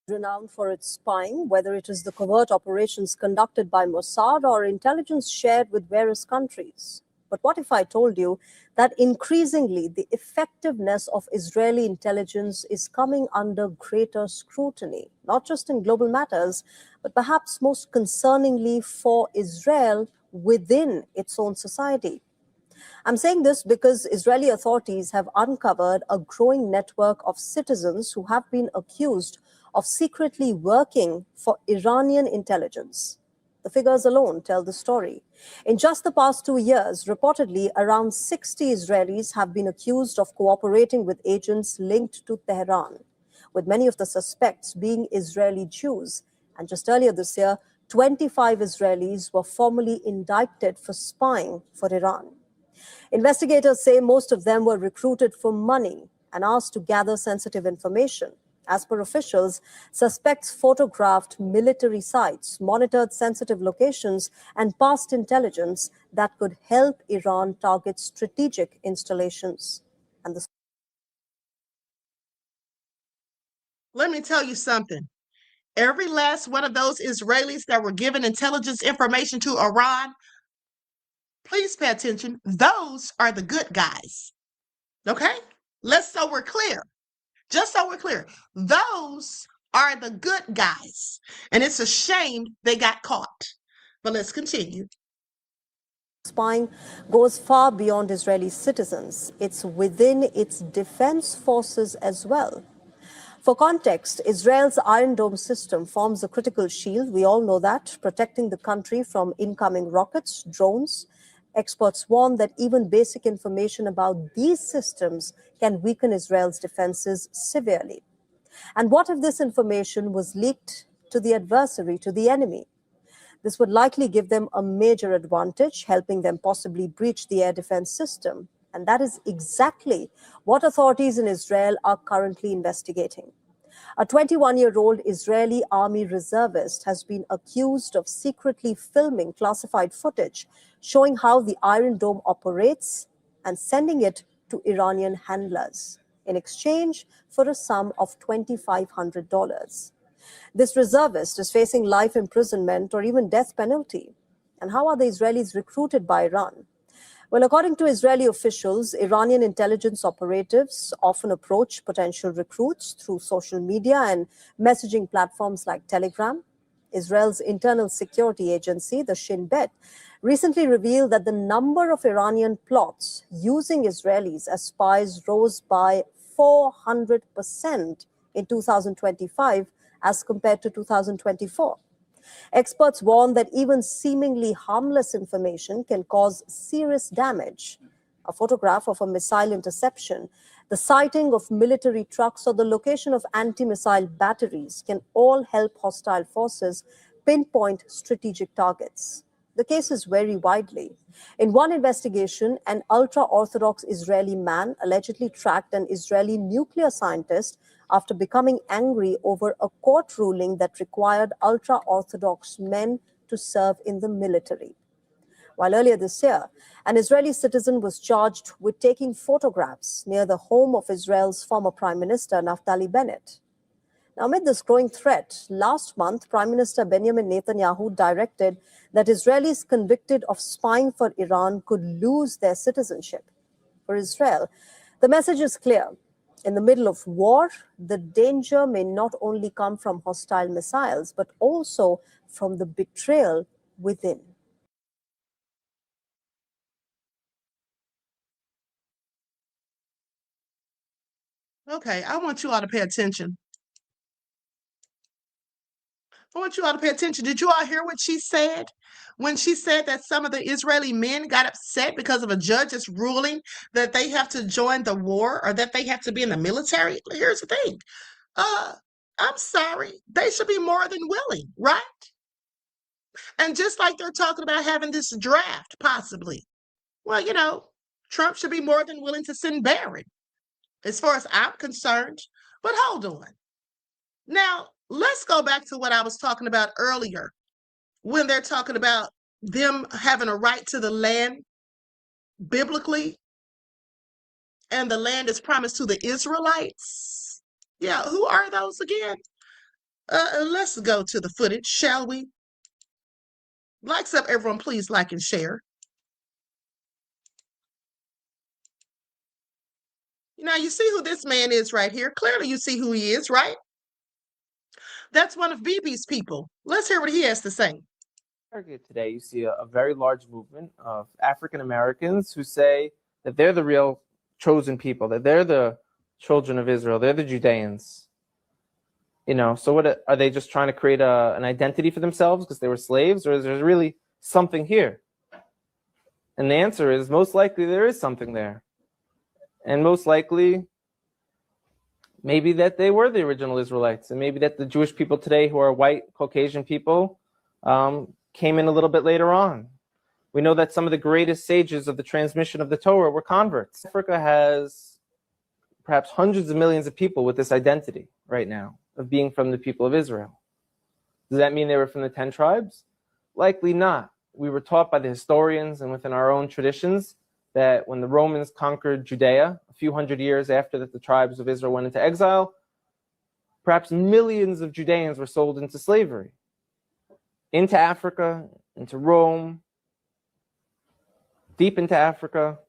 Renowned for its spying, whether it is the covert operations conducted by Mossad or intelligence shared with various countries. But what if I told you that increasingly the effectiveness of Israeli intelligence is coming under greater scrutiny, not just in global matters, but perhaps most concerningly for Israel within its own society? I'm saying this because Israeli authorities have uncovered a growing network of citizens who have been accused of secretly working for Iranian intelligence. The figures alone tell the story. In just the past 2 years, reportedly around 60 Israelis have been accused of cooperating with agents linked to Tehran, with many of the suspects being Israeli Jews. And just earlier this year, 25 Israelis were formally indicted for spying for Iran. Investigators say most of them were recruited for money and asked to gather sensitive information. As per officials, suspects photographed military sites, monitored sensitive locations, and passed intelligence that could help Iran target strategic installations. And Let me tell you something. Every last one of those Israelis that were given intelligence information to Iran, please pay attention. Those are the good guys. Okay? So we're clear. Just so we're clear. Those are the good guys. And it's a shame they got caught. But let's continue. spying goes far beyond Israeli citizens. It's within its defense forces as well. For context, Israel's Iron Dome system forms a critical shield, we all know that, protecting the country from incoming rockets, drones. Experts warn that even basic information about these systems can weaken Israel's defenses severely. And what if this information was leaked to the adversary, to the enemy? This would likely give them a major advantage, helping them possibly breach the air defense system. And that is exactly what authorities in Israel are currently investigating. A 21-year-old Israeli army reservist has been accused of secretly filming classified footage showing how the Iron Dome operates and sending it to Iranian handlers in exchange for a sum of $2,500. This reservist is facing life imprisonment or even death penalty. And how are the Israelis recruited by Iran? Well, according to Israeli officials, Iranian intelligence operatives often approach potential recruits through social media and messaging platforms like Telegram. Israel's internal security agency, the Shin Bet, recently revealed that the number of Iranian plots using Israelis as spies rose by 400% in 2025 as compared to 2024. Experts warn that even seemingly harmless information can cause serious damage. A photograph of a missile interception, the sighting of military trucks, or the location of anti-missile batteries can all help hostile forces pinpoint strategic targets. The cases vary widely. In one investigation, an ultra-Orthodox Israeli man allegedly tracked an Israeli nuclear scientist after becoming angry over a court ruling that required ultra-Orthodox men to serve in the military. While earlier this year, an Israeli citizen was charged with taking photographs near the home of Israel's former Prime Minister, Naftali Bennett. Now, amid this growing threat, last month, Prime Minister Benjamin Netanyahu directed that Israelis convicted of spying for Iran could lose their citizenship. For Israel, the message is clear. In the middle of war, the danger may not only come from hostile missiles, but also from the betrayal within. Okay, I want you all to pay attention. I want you all to pay attention. Did you all hear what she said? When she said that some of the Israeli men got upset because of a judge's ruling that they have to join the war or that they have to be in the military. Here's the thing. I'm sorry. They should be more than willing, right? And just like they're talking about having this draft, possibly. Well, you know, Trump should be more than willing to send Barron, as far as I'm concerned. But hold on. Now, let's go back to what I was talking about earlier when they're talking about them having a right to the land biblically, and the land is promised to the Israelites. Yeah, who are those again? Let's go to the footage, shall we? Likes up, everyone, please like and share. Now, you see who this man is right here. Clearly, you see who he is, right? That's one of Bibi's people. Let's hear what he has to say. Today, you see a very large movement of African Americans who say that they're the real chosen people, that they're the children of Israel, they're the Judeans. You know, so what are they just trying to create an identity for themselves because they were slaves, or is there really something here? And the answer is most likely there is something there. And most likely, maybe that they were the original Israelites, and maybe that the Jewish people today who are white, Caucasian people came in a little bit later on. We know that some of the greatest sages of the transmission of the Torah were converts. Africa has perhaps hundreds of millions of people with this identity right now of being from the people of Israel. Does that mean they were from the 10 tribes? Likely not. We were taught by the historians and within our own traditions that when the Romans conquered Judea, a few hundred years after that the tribes of Israel went into exile, perhaps millions of Judeans were sold into slavery, into Africa, into Rome, deep into Africa.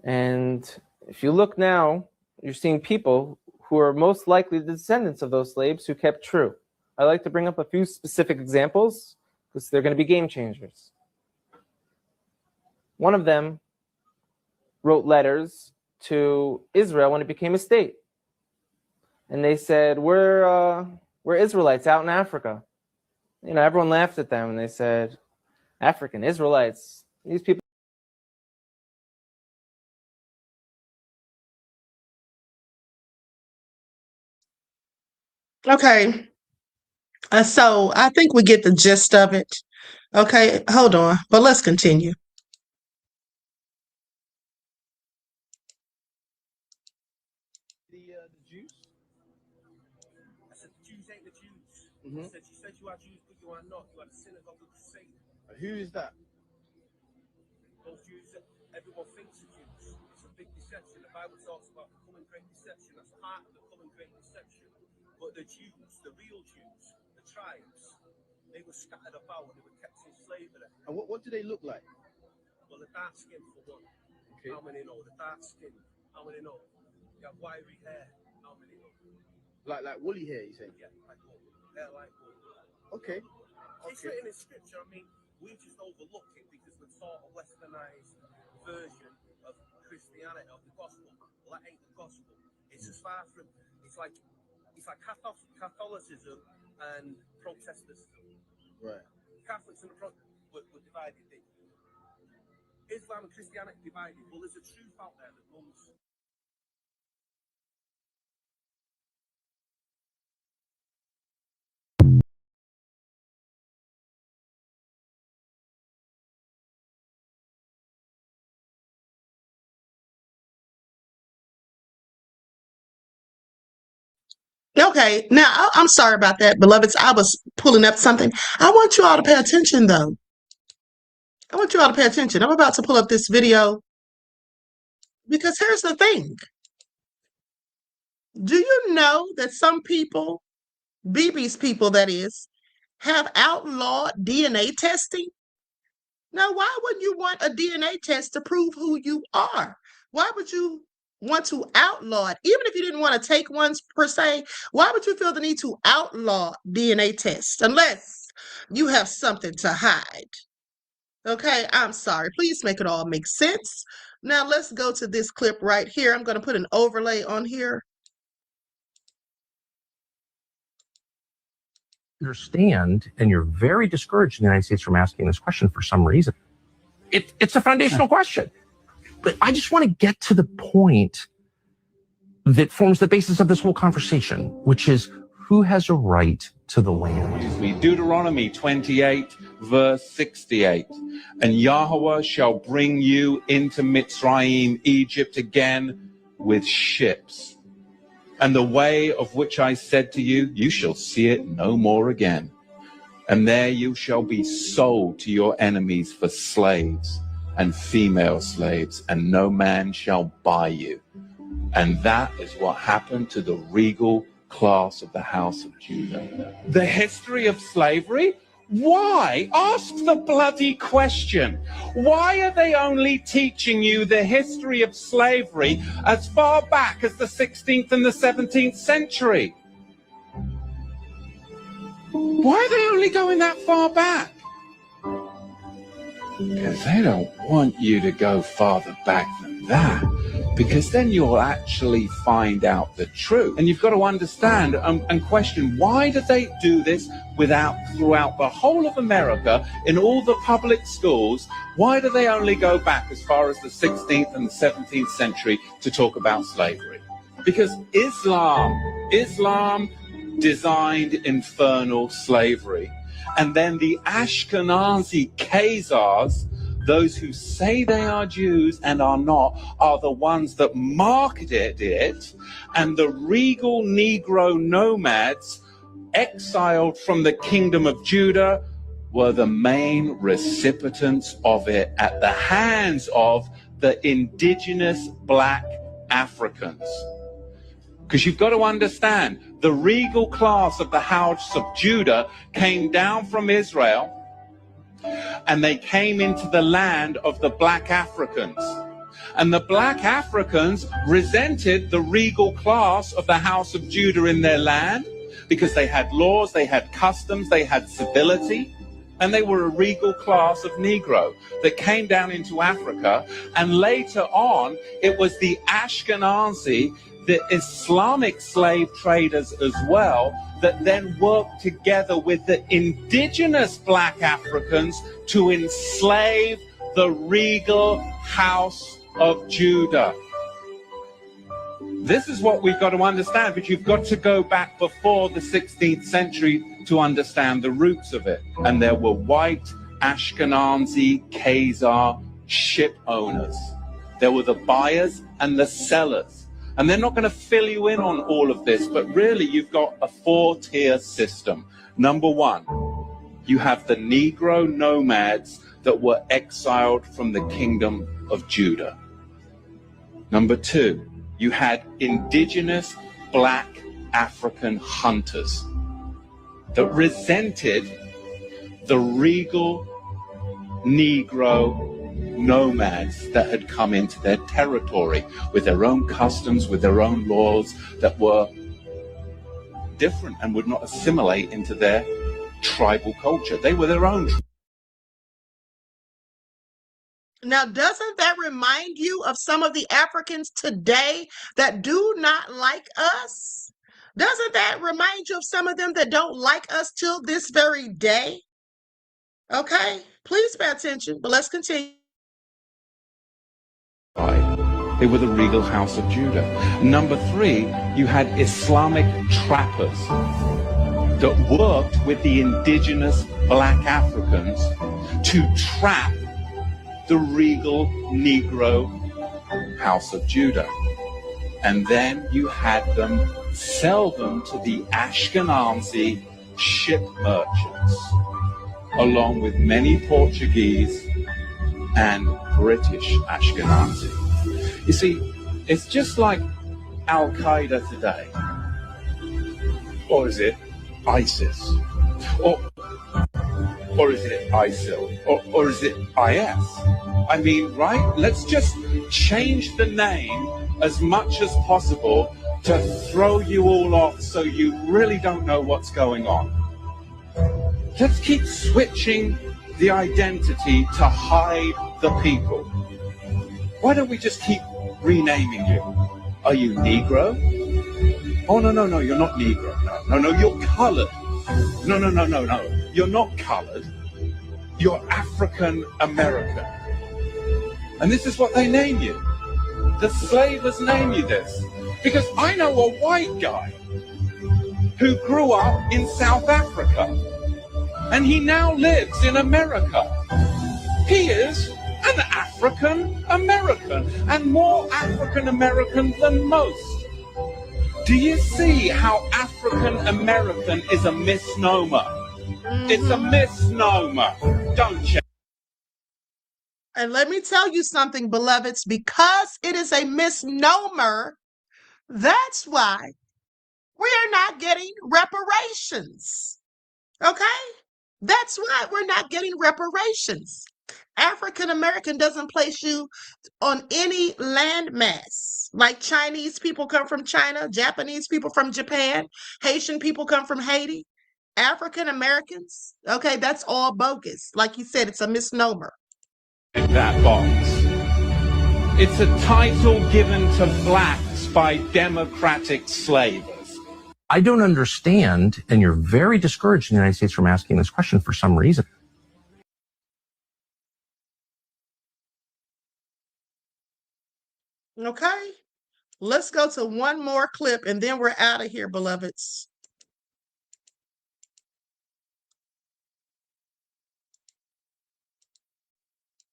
And if you look now, you're seeing people who are most likely the descendants of those slaves who kept true. I like to bring up a few specific examples because they're going to be game changers. One of them wrote letters to Israel when it became a state. And they said, we're Israelites out in Africa. You know, everyone laughed at them and they said, African Israelites, these people. Okay. So I think we get the gist of it. Okay, hold on, but let's continue. The Jews. I said the Jews ain't the Jews. I said, she said you are Jews, but you are not. You are the synagogue of Satan. Who is that? Those Jews that everyone thinks are Jews. It's a big deception. The Bible talks about the coming great deception. That's part of the coming great deception. But the Jews, the real Jews, the tribes, they were scattered about and they were kept in slavery. And what do they look like? Well, the dark skin for one. Okay. How many know? The dark skin. How many know? You have wiry hair. How many know? Like woolly hair, you say? Yeah, like wool. Hair like wool. Okay. It's written in scripture. I mean, we just overlook it because we're sort of westernized version of Christianity, of the gospel. Well, that ain't the gospel. It's as far from, it's like Catholicism and Protestantism. Right. Catholics and the Protestants were divided. Islam and Christianity divided. Well, there's a truth out there that comes. Okay, now I'm sorry about that, beloveds. I was pulling up something. I want you all to pay attention, though. I want you all to pay attention. I'm about to pull up this video because here's the thing. Do you know that some people, Bibi's people that is, have outlawed DNA testing? Now, why wouldn't you want a DNA test to prove who you are? Why would you want to outlaw it? Even if you didn't want to take ones per se, why would you feel the need to outlaw DNA tests unless you have something to hide? Okay, I'm sorry. Please make it all make sense. Now, let's go to this clip right here. I'm going to put an overlay on here. understand, and you're very discouraged in the United States from asking this question for some reason. It's a foundational question. But I just want to get to the point that forms the basis of this whole conversation, which is who has a right to the land? Deuteronomy 28, verse 68. And Yahweh shall bring you into Mitzrayim, Egypt again with ships. And the way of which I said to you, you shall see it no more again. And there you shall be sold to your enemies for slaves and female slaves, and no man shall buy you. And that is what happened to the regal class of the house of Judah. The history of slavery? Why? Ask the bloody question. Why are they only teaching you the history of slavery as far back as the 16th and the 17th century? Why are they only going that far back? Because they don't want you to go farther back than that, because then you'll actually find out the truth. And you've got to understand and question, why do they do this throughout the whole of America, in all the public schools? Why do they only go back as far as the 16th and the 17th century to talk about slavery? Because Islam designed infernal slavery. And then the Ashkenazi Khazars, those who say they are Jews and are not, are the ones that marketed it. And the regal Negro nomads exiled from the kingdom of Judah were the main recipients of it at the hands of the indigenous black Africans. Because you've got to understand, the regal class of the house of Judah came down from Israel, and they came into the land of the black Africans. And the black Africans resented the regal class of the house of Judah in their land, because they had laws, they had customs, they had civility, and they were a regal class of Negro that came down into Africa. And later on, it was the Ashkenazi, the Islamic slave traders as well, that then worked together with the indigenous black Africans to enslave the regal house of Judah. This is what we've got to understand, but you've got to go back before the 16th century to understand the roots of it. And there were white Ashkenazi Khazar ship owners. There were the buyers and the sellers. And they're not going to fill you in on all of this, but really you've got a 4-tier system. Number one, you have the Negro nomads that were exiled from the kingdom of Judah. Number two, you had indigenous black African hunters that resented the regal Negro nomads that had come into their territory with their own customs, with their own laws that were different and would not assimilate into their tribal culture. They were their own. Now, doesn't that remind you of some of the Africans today that do not like us? Doesn't that remind you of some of them that don't like us till this very day? Okay, please pay attention, but let's continue. They were the regal house of Judah. Number three, you had Islamic trappers that worked with the indigenous black Africans to trap the regal Negro house of Judah. And then you had them sell them to the Ashkenazi ship merchants, along with many Portuguese and British Ashkenazi. You see, it's just like Al-Qaeda today. Or is it ISIS? Or is it ISIL? Or is it IS? I mean, right? Let's just change the name as much as possible to throw you all off so you really don't know what's going on. Let's keep switching the identity to hide the people. Why don't we just keep renaming you? Are you Negro? Oh, no, you're not Negro. No, you're colored. No, no, no, no, no. You're not colored. You're African American. And this is what they name you. The slavers name you this. Because I know a white guy who grew up in South Africa. And he now lives in America. He is an African American, and more African American than most. Do you see how African American is a misnomer? It's a misnomer, don't you? And let me tell you something, beloveds, because it is a misnomer, that's why we are not getting reparations. Okay? That's why we're not getting reparations. African American doesn't place you on any landmass. Like Chinese people come from China, Japanese people from Japan, Haitian people come from Haiti. African Americans, okay, that's all bogus. Like you said, it's a misnomer. That box. It's a title given to blacks by democratic slavers. I don't understand, and you're very discouraged in the United States from asking this question for some reason. Okay, let's go to one more clip and then we're out of here, beloveds.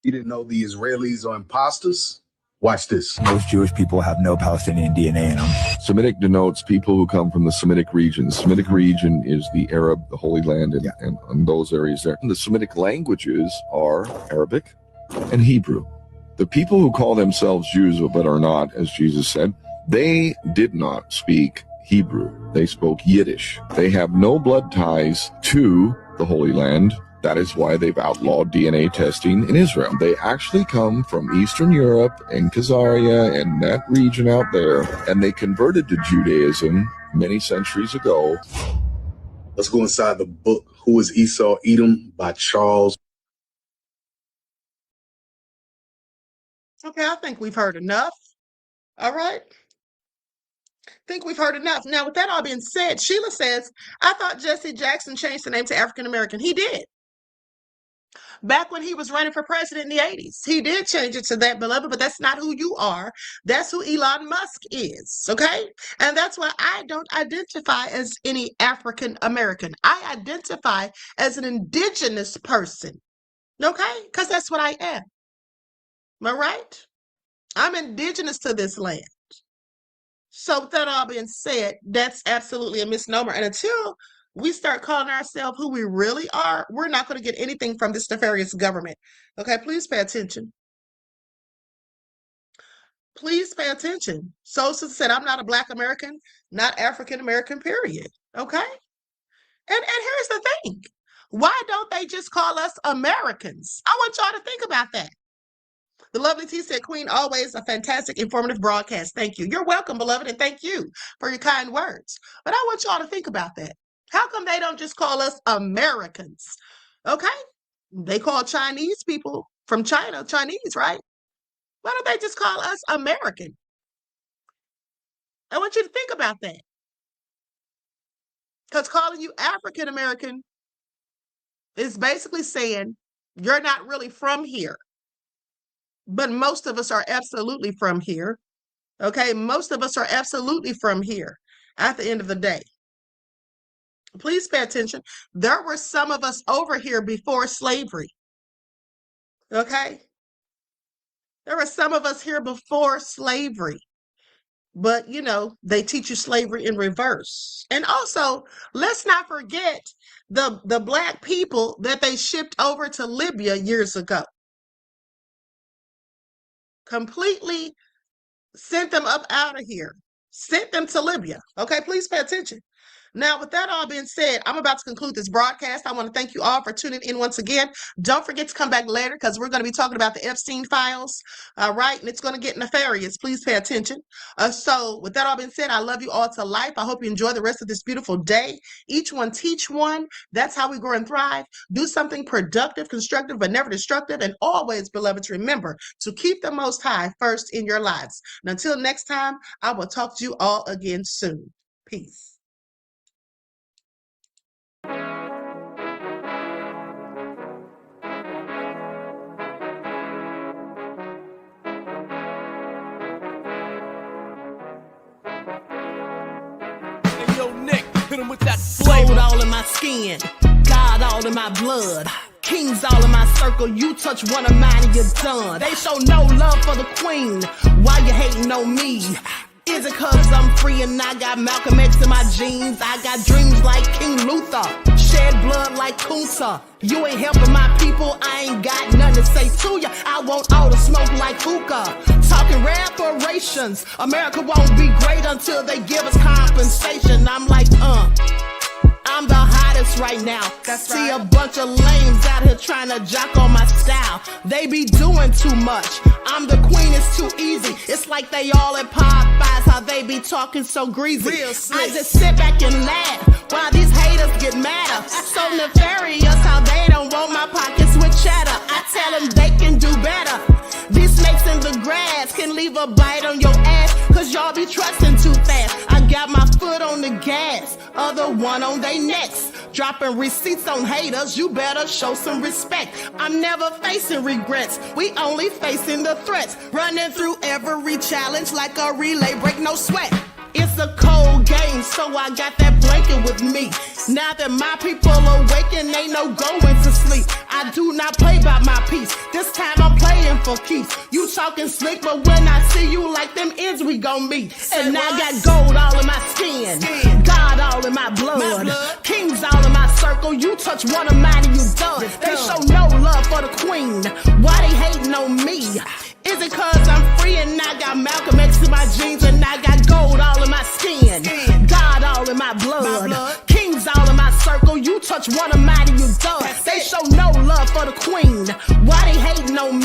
You didn't know the Israelis are imposters? Watch this. Most Jewish people have no Palestinian DNA in them. Semitic denotes people who come from the Semitic region. The Semitic region is the Arab, the Holy Land, and those areas there. And the Semitic languages are Arabic and Hebrew. The people who call themselves Jews but are not, as Jesus said, they did not speak Hebrew. They spoke Yiddish. They have no blood ties to the Holy Land. That is why they've outlawed DNA testing in Israel. They actually come from Eastern Europe and Khazaria and that region out there, and they converted to Judaism many centuries ago. Let's go inside the book, Who is Esau Edom by Charles. Okay, I think we've heard enough. All right. I think we've heard enough. Now, with that all being said, Sheila says, I thought Jesse Jackson changed the name to African American. He did. Back when he was running for president in the 80s, he did change it to that, beloved, but that's not who you are. That's who Elon Musk is, okay? And that's why I don't identify as any African American. I identify as an indigenous person, okay? Because that's what I am. Am I right? I'm indigenous to this land. So with that all being said, that's absolutely a misnomer. And until we start calling ourselves who we really are, we're not going to get anything from this nefarious government. Okay, please pay attention. Please pay attention. Sosa said, I'm not a Black American, not African American, period. Okay? And here's the thing. Why don't they just call us Americans? I want y'all to think about that. The lovely T said, Queen, always a fantastic, informative broadcast. Thank you. You're welcome, beloved, and thank you for your kind words. But I want y'all to think about that. How come they don't just call us Americans? Okay? They call Chinese people from China Chinese, right? Why don't they just call us American? I want you to think about that. Because calling you African American is basically saying you're not really from here. But most of us are absolutely from here. Okay, most of us are absolutely from here at the end of the day. Please pay attention. There were some of us over here before slavery. Okay? There were some of us here before slavery. But, you know, they teach you slavery in reverse. And also, let's not forget the Black people that they shipped over to Libya years ago. Completely sent them up out of here. Sent them to Libya. Okay, please pay attention. Now, with that all being said, I'm about to conclude this broadcast. I want to thank you all for tuning in once again. Don't forget to come back later because we're going to be talking about the Epstein files, right? And it's going to get nefarious. Please pay attention. So with that all being said, I love you all to life. I hope you enjoy the rest of this beautiful day. Each one teach one. That's how we grow and thrive. Do something productive, constructive, but never destructive. And always, beloveds, remember to keep the Most High first in your lives. And until next time, I will talk to you all again soon. Peace. him with that flavor. Gold all in my skin, God all in my blood. Kings all in my circle, you touch one of mine and you're done. They show no love for the queen, why you hating on me? Is it cause I'm free and I got Malcolm X in my jeans? I got dreams like King Luther, shed blood like Kunta. You ain't helping my people, I ain't got nothing to say to ya. I want all the smoke like hookah. Talking reparations, America won't be great until they give us compensation. I'm like, I'm the hottest right now. See a bunch of lames out here trying to jock on my style. They be doing too much. I'm the queen, it's too easy. It's like they all at Popeyes, how they be talking so greasy. I just sit back and laugh while these haters get madder. So nefarious how they don't want my pockets with cheddar. I tell them they can do better. These snakes in the grass can leave a bite on your ass, cause y'all be trusting too fast. I got my foot on the gas, other one on they necks. Dropping receipts on haters, you better show some respect. I'm never facing regrets, we only facing the threats. Running through every challenge like a relay, break no sweat. It's a cold game, so I got that blanket with me. Now that my people awaken, ain't no going to sleep. I do not play by my piece, this time I'm playing for keeps. You talking slick, but when I see you like them ends, we gon' meet. And I got gold all in my skin, God all in my blood. Kings all in my circle, you touch one of mine and you done. They show no love for the queen, why they hating on me? Is it cause I'm free and I got Malcolm X in my jeans and I got gold all in my skin, God all in my blood. Kings all in my circle, you touch one of mine and you done. They show no love for the queen, why they hating on me?